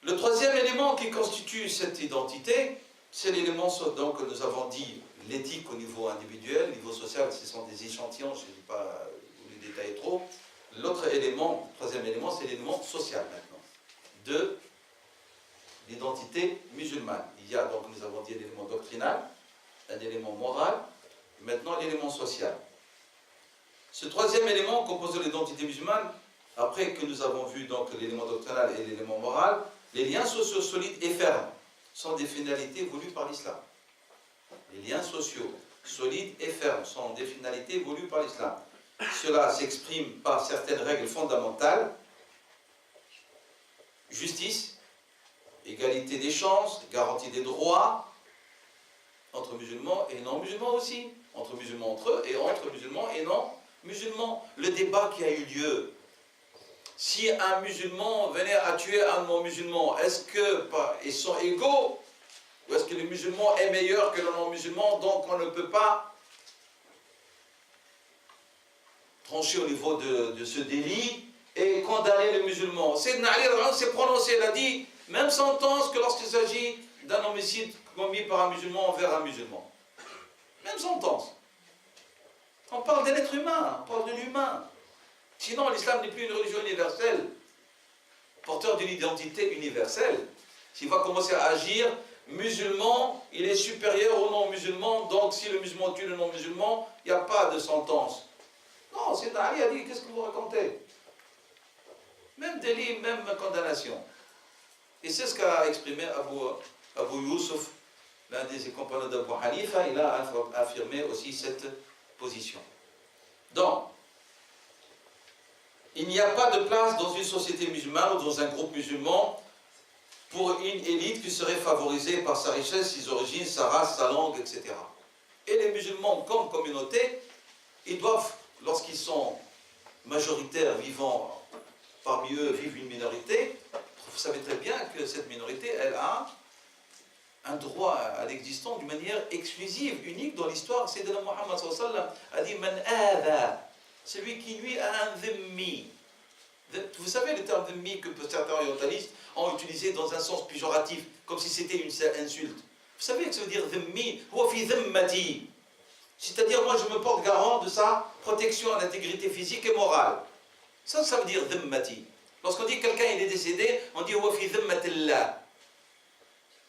Le troisième élément qui constitue cette identité, c'est l'élément que nous avons dit, l'éthique au niveau individuel, au niveau social, ce sont des échantillons, je ne vais pas vous les détailler trop. L'autre élément, le troisième élément, c'est l'élément social maintenant, de l'identité musulmane. Il y a donc, nous avons dit, l'élément doctrinal, un élément moral, maintenant l'élément social. Ce troisième élément compose l'identité musulmane, après que nous avons vu donc l'élément doctrinal et l'élément moral, les liens sociaux solides et fermes sont des finalités voulues par l'islam. Les liens sociaux solides et fermes sont des finalités voulues par l'islam. Cela s'exprime par certaines règles fondamentales: justice, égalité des chances, garantie des droits, entre musulmans et non-musulmans aussi, entre musulmans entre eux et entre musulmans et non-musulmans. Le débat qui a eu lieu, si un musulman venait à tuer un non-musulman, est-ce qu'ils sont égaux? Ou est-ce que le musulman est meilleur que le non-musulman, donc on ne peut pas trancher au niveau de ce délit et condamner le musulman? Sayyidina Ali s'est prononcé, il a dit, même sentence que lorsqu'il s'agit d'un homicide commis par un musulman envers un musulman. Même sentence. On parle d'un être humain, on parle de l'humain. Sinon, l'islam n'est plus une religion universelle, porteur d'une identité universelle. S'il va commencer à agir, musulman, il est supérieur au non-musulman, donc si le musulman tue le non-musulman, il n'y a pas de sentence. Non, c'est Ali a dit, qu'est-ce que vous racontez? Même délit, même condamnation. Et c'est ce qu'a exprimé Abu Yusuf, l'un des compagnons d'Abu Hanifa. Il a affirmé aussi cette position. Donc, il n'y a pas de place dans une société musulmane ou dans un groupe musulman pour une élite qui serait favorisée par sa richesse, ses origines, sa race, sa langue, etc. Et les musulmans, comme communauté, ils doivent, lorsqu'ils sont majoritaires, vivant parmi eux, vivent une minorité, vous savez très bien que cette minorité, elle a un droit à l'existence d'une manière exclusive, unique dans l'histoire. Sayyidina Muhammad sallallahu alayhi wa sallam a dit « Man adha » celui qui nuit à un dhimmi. Vous savez le terme dhimmi que certains orientalistes ont utilisé dans un sens péjoratif, comme si c'était une insulte. Vous savez ce que ça veut dire dhimmi? Huwa fi dhimmati. C'est-à-dire, moi je me porte garant de sa protection à l'intégrité physique et morale. Ça veut dire dhimmati. Lorsqu'on dit que quelqu'un il est décédé, on dit huwa fi dhimmatillah.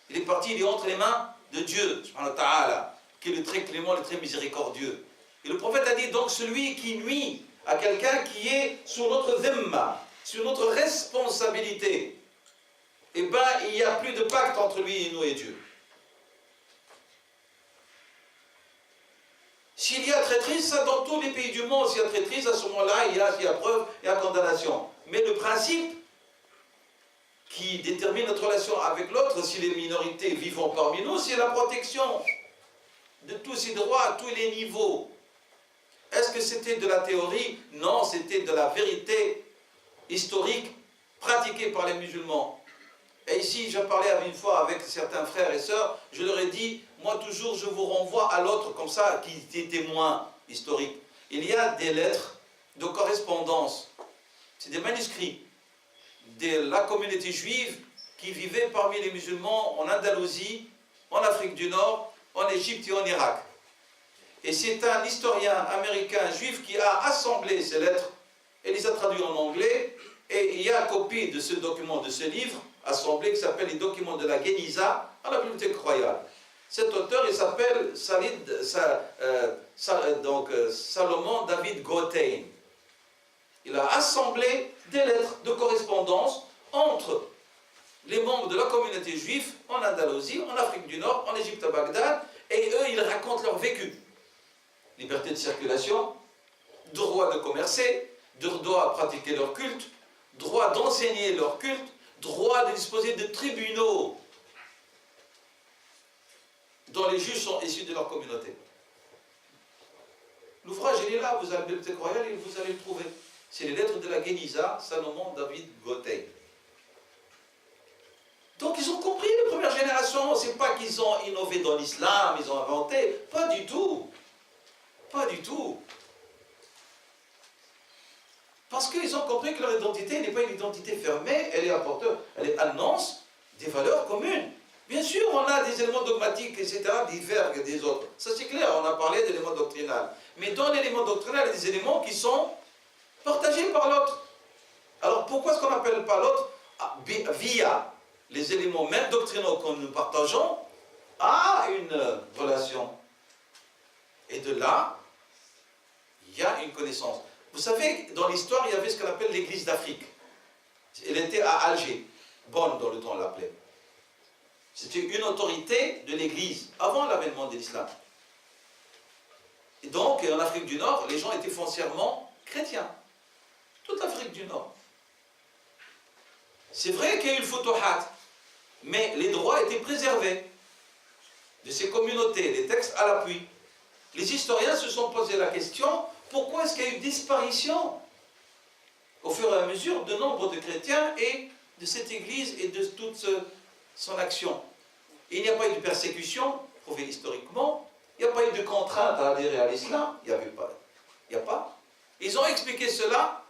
Il est parti, il est entre les mains de Dieu, subhanahu wa ta'ala, qui est le très clément, le très miséricordieux. Et le prophète a dit donc celui qui nuit à quelqu'un qui est sous notre dhimma, sur notre responsabilité, eh bien il n'y a plus de pacte entre lui et nous et Dieu. S'il y a traîtrise, ça dans tous les pays du monde, s'il y a traîtrise, à ce moment-là, il y a preuve, il y a condamnation. Mais le principe qui détermine notre relation avec l'autre, si les minorités vivent parmi nous, c'est la protection de tous ces droits à tous les niveaux. Est-ce que c'était de la théorie? Non, c'était de la vérité historique pratiquée par les musulmans. Et ici, je parlais une fois avec certains frères et sœurs, je leur ai dit, moi toujours je vous renvoie à l'autre, comme ça, qui est témoin historique. Il y a des lettres de correspondance, c'est des manuscrits de la communauté juive qui vivait parmi les musulmans en Andalousie, en Afrique du Nord, en Égypte et en Irak. Et c'est un historien américain juif qui a assemblé ces lettres et les a traduites en anglais. Et il y a une copie de ce document, de ce livre assemblé qui s'appelle les documents de la Guéniza à la Bibliothèque royale. Cet auteur, il s'appelle Salomon David Gothein. Il a assemblé des lettres de correspondance entre les membres de la communauté juive en Andalousie, en Afrique du Nord, en Égypte à Bagdad, et eux, ils racontent leur vécu. Liberté de circulation, droit de commercer, droit à pratiquer leur culte, droit d'enseigner leur culte, droit de disposer de tribunaux dont les juges sont issus de leur communauté. L'ouvrage, il est là, vous avez la Bibliothèque royale et vous allez le trouver. C'est les lettres de la Guéniza, Salomon David Gothein. Donc ils ont compris, les premières générations, c'est pas qu'ils ont innové dans l'islam, ils ont inventé, pas du tout. Pas du tout. Parce qu'ils ont compris que leur identité n'est pas une identité fermée, elle annonce des valeurs communes. Bien sûr, on a des éléments dogmatiques, etc., divers des autres. Ça c'est clair, on a parlé d'éléments doctrinaux. Mais dans l'élément doctrinal, il y a des éléments qui sont partagés par l'autre. Alors pourquoi est-ce qu'on n'appelle pas l'autre via les éléments même doctrinaux que nous partageons à une relation? Et de là, il y a une connaissance. Vous savez, dans l'histoire, il y avait ce qu'on appelle l'Église d'Afrique. Elle était à Alger. Bonn, dans le temps, on l'appelait. C'était une autorité de l'Église, avant l'avènement de l'islam. Et donc, en Afrique du Nord, les gens étaient foncièrement chrétiens. Toute l'Afrique du Nord. C'est vrai qu'il y a eu le Futuhat, mais les droits étaient préservés de ces communautés, les textes à l'appui. Les historiens se sont posé la question, pourquoi est-ce qu'il y a eu disparition au fur et à mesure de nombre de chrétiens et de cette église et de toute son action? Il n'y a pas eu de persécution, prouvé historiquement, il n'y a pas eu de contrainte à adhérer à l'islam, il n'y avait pas. Il n'y a pas. Ils ont expliqué cela,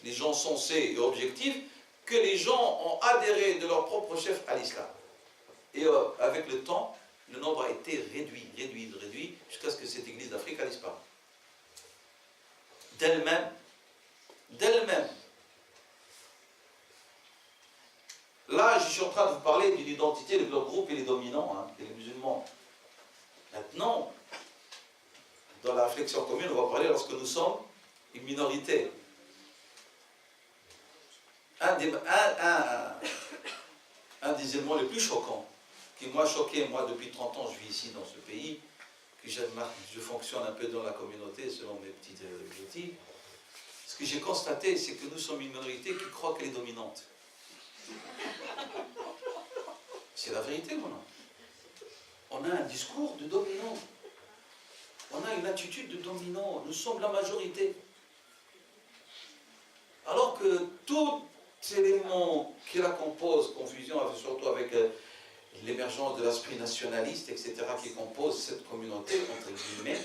les gens sensés et objectifs, que les gens ont adhéré de leur propre chef à l'islam. Et avec le temps, le nombre a été réduit, jusqu'à ce que cette église d'Afrique a disparu. D'elle-même. Là, je suis en train de vous parler d'une identité de leur groupe et les dominants, et les musulmans. Maintenant, dans la réflexion commune, on va parler lorsque nous sommes une minorité. Un des éléments les plus choquants, qui m'a choqué, moi, depuis 30 ans, je vis ici, dans ce pays, que je fonctionne un peu dans la communauté, selon mes petits outils. Ce que j'ai constaté, c'est que nous sommes une minorité qui croit qu'elle est dominante. C'est la vérité, maintenant. On a un discours de dominant. On a une attitude de dominant. Nous sommes la majorité. Alors que tout élément qui la compose, confusion, surtout avec l'émergence de l'esprit nationaliste, etc., qui compose cette communauté, entre guillemets,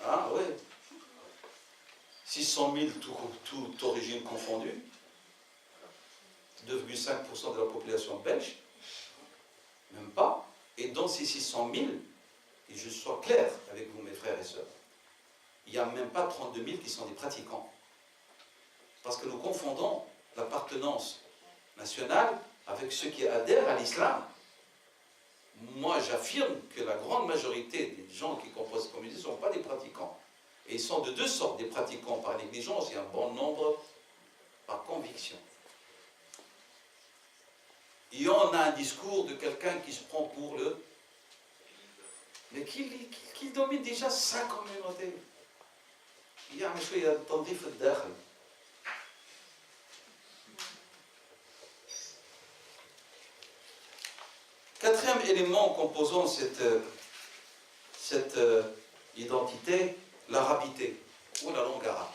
ah ouais, 600 000, toute origine confondue, 2,5% de la population belge, même pas, et dans ces 600 000, et je sois clair avec vous, mes frères et sœurs, il n'y a même pas 32 000 qui sont des pratiquants. Parce que nous confondons l'appartenance nationale avec ceux qui adhèrent à l'islam. Moi, j'affirme que la grande majorité des gens qui composent cette communauté ne sont pas des pratiquants. Et ils sont de deux sortes, des pratiquants par négligence et un bon nombre par conviction. Et on a un discours de quelqu'un qui se prend pour le... mais qui domine déjà sa communauté. يعني شوية تنظيف الداخل. Quatrième élément composant cette identité, l'arabité, ou la langue arabe.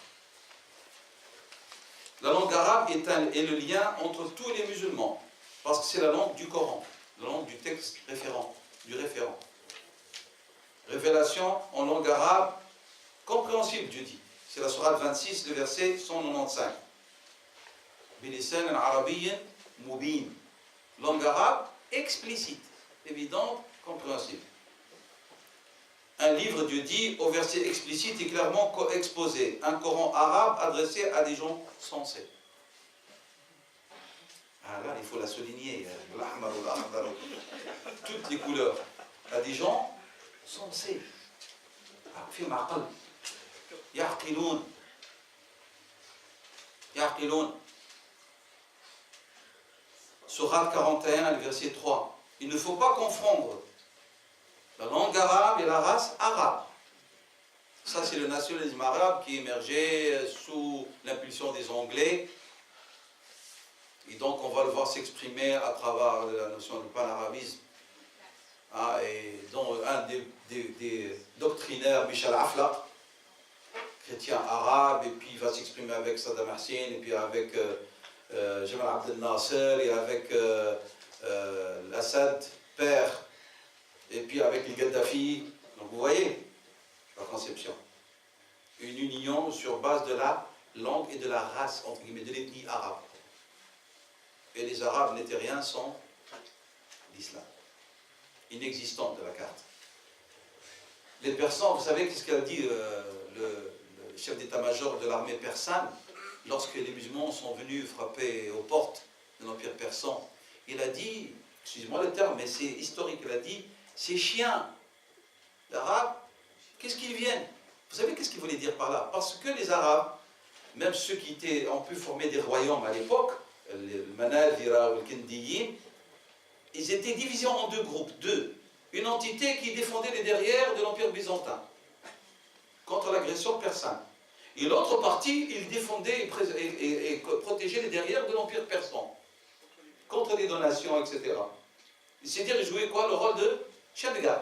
La langue arabe est le lien entre tous les musulmans, parce que c'est la langue du Coran, la langue du texte référent, du référent. Révélation en langue arabe, compréhensible, Dieu dit. C'est la sourate 26, le verset 195. Bilisan arabiyyin mubin. Langue arabe explicite, évidente, compréhensible. Un livre, Dieu dit, au verset explicite et clairement exposé. Un Coran arabe adressé à des gens sensés. Ah là, il faut la souligner. Toutes les couleurs. À des gens sensés. Ya'qiloun. Ya'qiloun. Sourate 41, le verset 3. Il ne faut pas confondre la langue arabe et la race arabe. Ça, c'est le nationalisme arabe qui émergeait sous l'impulsion des Anglais. Et donc, on va le voir s'exprimer à travers la notion du panarabisme. Ah, et dont un des doctrinaires, Michel Aflaq, chrétien arabe, et puis il va s'exprimer avec Saddam Hussein, et puis avec Jamal Abdel Nasser, et avec l'Assad, père, et puis avec le Gaddafi. Donc vous voyez la conception. Une union sur base de la langue et de la race, entre guillemets, de l'ethnie arabe. Et les Arabes n'étaient rien sans l'islam. Inexistant de la carte. Les Persans, vous savez ce qu'a dit le chef d'état-major de l'armée persane lorsque les musulmans sont venus frapper aux portes de l'Empire persan? Il a dit, excusez-moi le terme, mais c'est historique, il a dit, ces chiens d'Arabes, qu'est-ce qu'ils viennent? Vous savez qu'est-ce qu'il voulait dire par là? Parce que les Arabes, même ceux qui ont pu former des royaumes à l'époque, le Manadira ou le Kindiyin, ils étaient divisés en deux groupes. Une entité qui défendait les derrières de l'Empire byzantin contre l'agression persane. Et l'autre partie, il défendait et protégeait les derrières de l'Empire persan contre les donations, etc. C'est-à-dire, il jouait quoi? Le rôle de chef de garde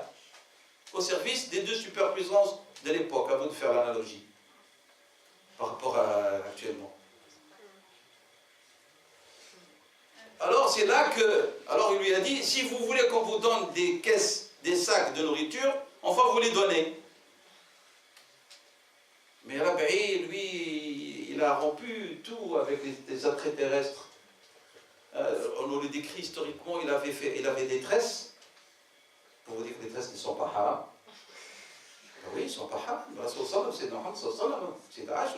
au service des deux superpuissances de l'époque, à vous de faire l'analogie par rapport à actuellement. Alors c'est là que, alors il lui a dit, si vous voulez qu'on vous donne des caisses, des sacs de nourriture, on va vous les donner. Mais Rabi'i, lui, il a rompu tout avec les attraits terrestres. On nous le décrit historiquement, il avait des tresses, pour vous dire que les tresses ne sont pas haram. Oui, ils ne sont pas haram. C'est normal, c'est d'âge,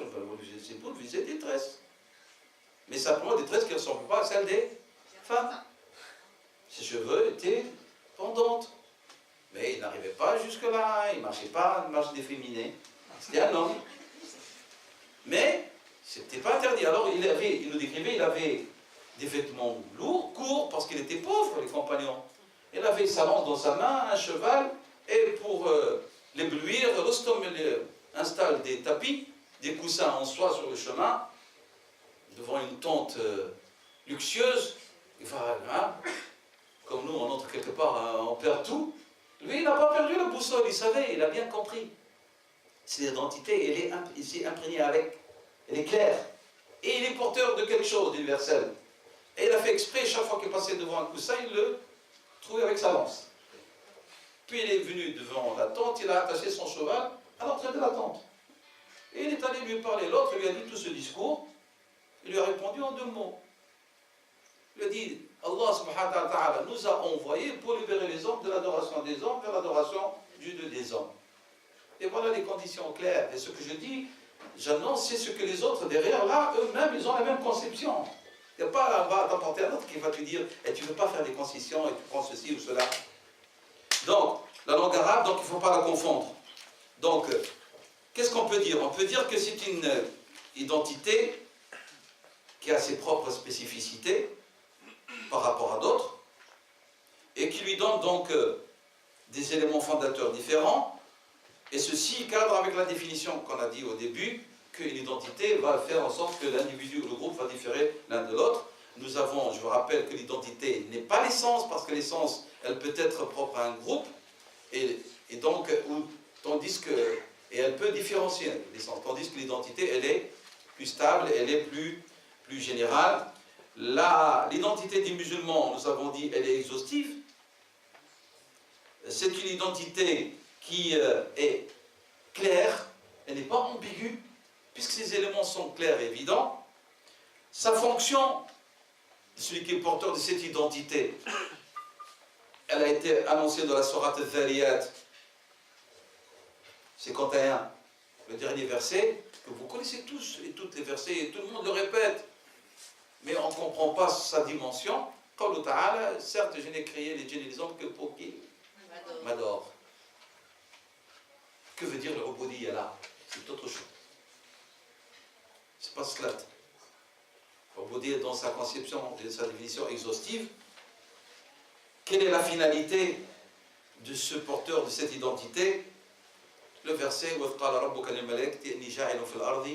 c'est pour viser des tresses. Mais simplement des tresses qui ne ressemblent pas à celles des femmes. Ses cheveux étaient pendantes. Mais il n'arrivait pas jusque-là, il ne marchait pas une marche d'efféminé. C'était un homme. Mais ce n'était pas interdit. Alors il nous décrivait, il avait des vêtements lourds, courts, parce qu'il était pauvre, les compagnons. Il avait sa lance dans sa main, un cheval, et pour l'éblouir, Rostom installe des tapis, des coussins en soie sur le chemin, devant une tente luxueuse. Il va, hein, comme nous, on entre quelque part, on perd tout. Lui, il n'a pas perdu la boussole, il savait, il a bien compris. C'est l'identité, il s'est imprégné avec, elle est claire. Et il est porteur de quelque chose d'universel. Et il a fait exprès, chaque fois qu'il passait devant un coussin, il le trouvait avec sa lance. Puis il est venu devant la tente, il a attaché son cheval à l'entrée de la tente. Et il est allé lui parler. L'autre lui a dit tout ce discours. Il lui a répondu en 2 mots. Il a dit, Allah subhanahu wa ta'ala nous a envoyés pour libérer les hommes de l'adoration des hommes vers l'adoration du Dieu des hommes. Et voilà les conditions claires. Et ce que je dis, j'annonce, c'est ce que les autres derrière, là, eux-mêmes, ils ont la même conception. Il n'y a pas là-bas d'apporter un autre qui va te dire, et tu ne veux pas faire des concessions, et tu prends ceci ou cela. Donc, la langue arabe, donc il ne faut pas la confondre. Donc, qu'est-ce qu'on peut dire? On peut dire que c'est une identité qui a ses propres spécificités par rapport à d'autres, et qui lui donne donc des éléments fondateurs différents, et ceci cadre avec la définition qu'on a dit au début, que l'identité va faire en sorte que l'individu ou le groupe va différer l'un de l'autre. Nous avons, je vous rappelle que l'identité n'est pas l'essence, parce que l'essence, elle peut être propre à un groupe, et donc, tandis que, et elle peut différencier l'essence, tandis que l'identité, elle est plus stable, elle est plus générale. L'identité des musulmans, nous avons dit, elle est exhaustive. C'est une identité qui est claire, elle n'est pas ambiguë. puisque ces éléments sont clairs et évidents, sa fonction, celui qui est porteur de cette identité, elle a été annoncée dans la Sourate al-Dhariyat, 51, le dernier verset, que vous connaissez tous et toutes les versets, et tout le monde le répète, mais on ne comprend pas sa dimension. Qawlu ta'ala, certes, je n'ai créé les djinns et les hommes que pour qu'ils m'adorent. Que veut dire le ubudiyya là? C'est autre chose. C'est pas cela. Ubudiyya dans sa conception et sa définition exhaustive, quelle est la finalité de ce porteur de cette identité? Le verset « وَإِذْ قَالَ رَبُّكَ لِلْمَلَائِكَةِ إِنِّي جَاعِلٌ فِي الْأَرْضِ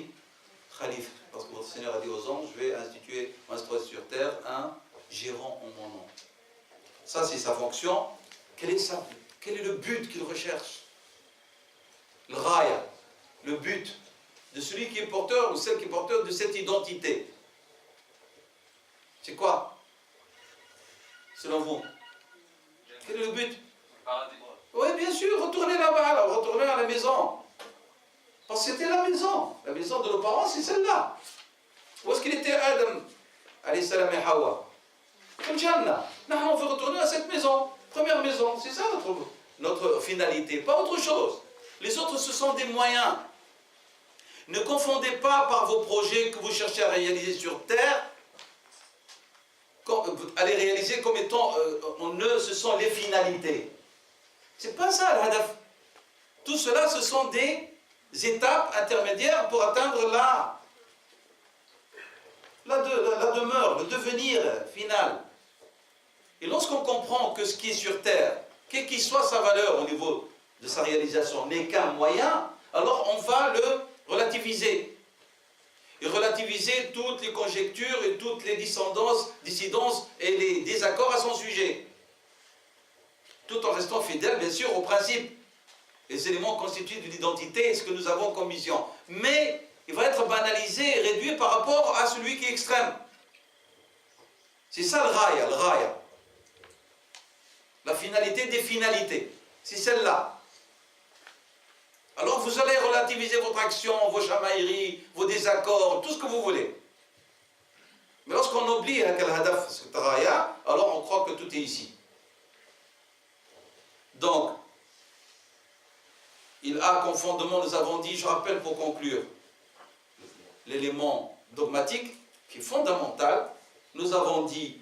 خَلِيفَةً » Parce que votre Seigneur a dit aux anges « Je vais instaurer sur terre un gérant en mon nom. » Ça, c'est sa fonction. Quel est le but qu'il recherche? Le raya, le but de celui qui est porteur ou celle qui est porteur de cette identité. C'est quoi? Selon vous? Quel est le but? Oui, bien sûr, retournez là-bas, retournez à la maison. Parce que c'était la maison de nos parents, c'est celle-là. Où est-ce qu'il était Adam, alayhi salam et Hawa? Comme Jannah. On veut retourner à cette maison, première maison, c'est ça notre finalité, pas autre chose. Les autres, ce sont des moyens. Ne confondez pas par vos projets que vous cherchez à réaliser sur terre, à les réaliser comme étant en eux, ce sont les finalités. C'est pas ça le hadaf. Tout cela, ce sont des étapes intermédiaires pour atteindre la demeure, le devenir final. Et lorsqu'on comprend que ce qui est sur terre, quelle qu'il soit sa valeur au niveau de sa réalisation, n'est qu'un moyen, alors on va le relativiser. Et relativiser toutes les conjectures et toutes les dissidences et les désaccords à son sujet. Tout en restant fidèle, bien sûr, au principe. Les éléments constitutifs de l'identité et ce que nous avons comme mission. Mais il va être banalisé et réduit par rapport à celui qui est extrême. C'est ça le raya. La finalité des finalités. C'est celle-là. Alors vous allez relativiser votre action, vos chamailleries, vos désaccords, tout ce que vous voulez. Mais lorsqu'on oublie al-hadaf, alors on croit que tout est ici. Donc, il a comme fondement, nous avons dit, je rappelle pour conclure, l'élément dogmatique qui est fondamental. Nous avons dit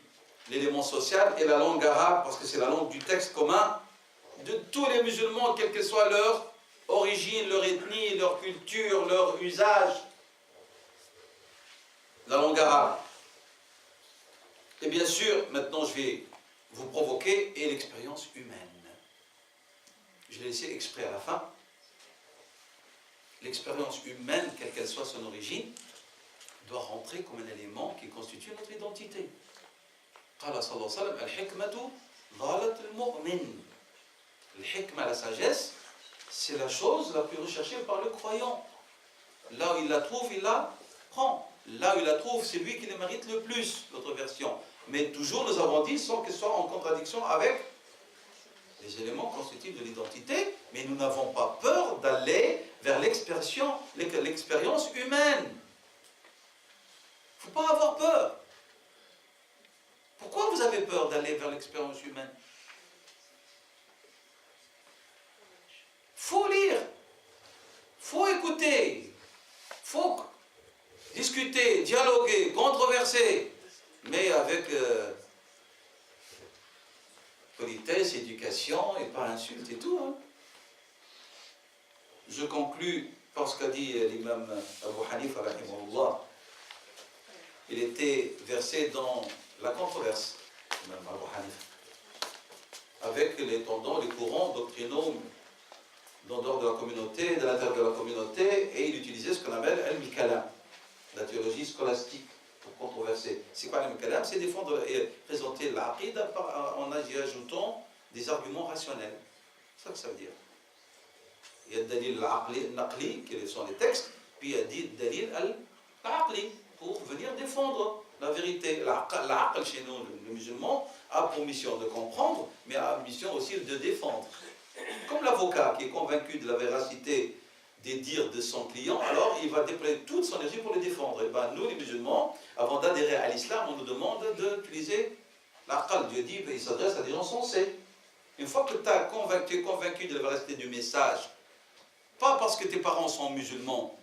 l'élément social et la langue arabe, parce que c'est la langue du texte commun de tous les musulmans, quelle que soit leur origine, leur ethnie, leur culture, leur usage. La langue arabe. Et bien sûr, maintenant je vais vous provoquer, et l'expérience humaine. Je l'ai laissé exprès à la fin. L'expérience humaine, quelle qu'elle soit son origine, doit rentrer comme un élément qui constitue notre identité. قال صلى الله عليه وسلم الحكمة ضالة المؤمن. Le hikmah, la sagesse, c'est la chose la plus recherchée par le croyant. Là où il la trouve, il la prend. Là où il la trouve, c'est lui qui le mérite le plus, l'autre version. Mais toujours, nous avons dit, sans qu'elle soit en contradiction avec les éléments constitutifs de l'identité, mais nous n'avons pas peur d'aller vers l'expérience humaine. Il ne faut pas avoir peur. Pourquoi vous avez peur d'aller vers l'expérience humaine? Faut lire, faut écouter, faut discuter, dialoguer, controverser, mais avec politesse, éducation et pas insulte et tout. Hein. Je conclus par ce qu'a dit l'imam Abu Hanifa, rahimahullah. Il était versé dans la controverse, l'imam Abu Hanifa, avec les tendants, les courants doctrinaux dans dehors de la communauté, de l'intérieur de la communauté, et il utilisait ce qu'on appelle al-kalam, la théologie scolastique, pour controverser. C'est quoi al-kalam? C'est défendre et présenter l'aqida en y ajoutant des arguments rationnels. C'est ça que ça veut dire. Il y a dalil al-naqli, qui sont les textes, puis il y a dalil al-aqli, pour venir défendre la vérité. L'aql chez nous, le musulman, a pour mission de comprendre, mais a pour mission aussi de défendre. Comme l'avocat qui est convaincu de la véracité des dires de son client, alors il va déployer toute son énergie pour le défendre. Et ben nous, les musulmans, avant d'adhérer à l'islam, on nous demande d'utiliser l'aqal. Dieu dit, il s'adresse à des gens sensés. Une fois que tu es convaincu de la véracité du message, pas parce que tes parents sont musulmans,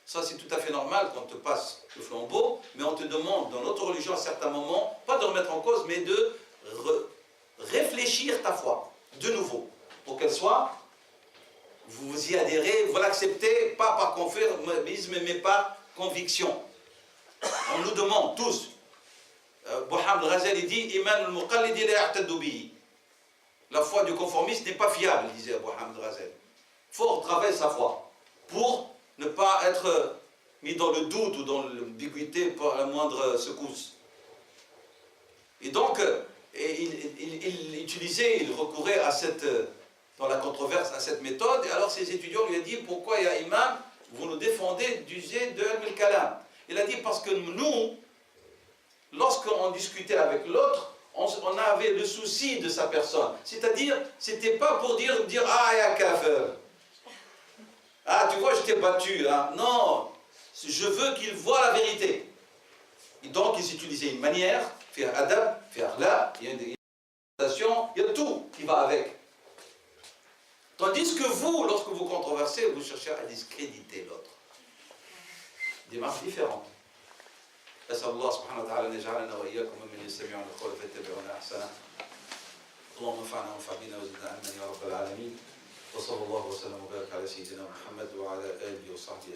ça c'est tout à fait normal qu'on te passe le flambeau, mais on te demande dans notre religion à certains moments, pas de remettre en cause, mais de réfléchir ta foi, de nouveau, pour qu'elle soit, vous y adhérez, vous l'acceptez, pas par conformisme, mais par conviction. On nous demande tous, Mohammed Ghazali dit, Iman al-Muqallidi la ya'taddu bihi. La foi du conformiste n'est pas fiable, disait Mohammed Ghazali. Il faut retravailler sa foi pour ne pas être mis dans le doute ou dans l'ambiguïté par la moindre secousse. Et donc, il recourait à dans la controverse à cette méthode, et alors ses étudiants lui ont dit, pourquoi, ya imam, vous nous défendez d'user de al-kalam? Il a dit, parce que nous, lorsqu'on discutait avec l'autre, on avait le souci de sa personne. C'est-à-dire, c'était pas pour dire ah, ya kafir. Ah, tu vois, je t'ai battu. Hein. Non, je veux qu'il voit la vérité. Et donc, ils utilisaient une manière, faire adab, faire là, il y a une présentation, il y a tout qui va avec. Tandis que vous, lorsque vous controversez, vous cherchez à discréditer l'autre. Démarche différente. أسأل الله سبحانه وتعالى أن يجعلنا وإياكم ممن يستمعون القول فيتبعون أحسنه. اللهم انفعنا وانفع بنا وزدنا علما يا رب العالمين. وصلى الله وسلم وبارك على سيدنا محمد وعلى آله وصحبه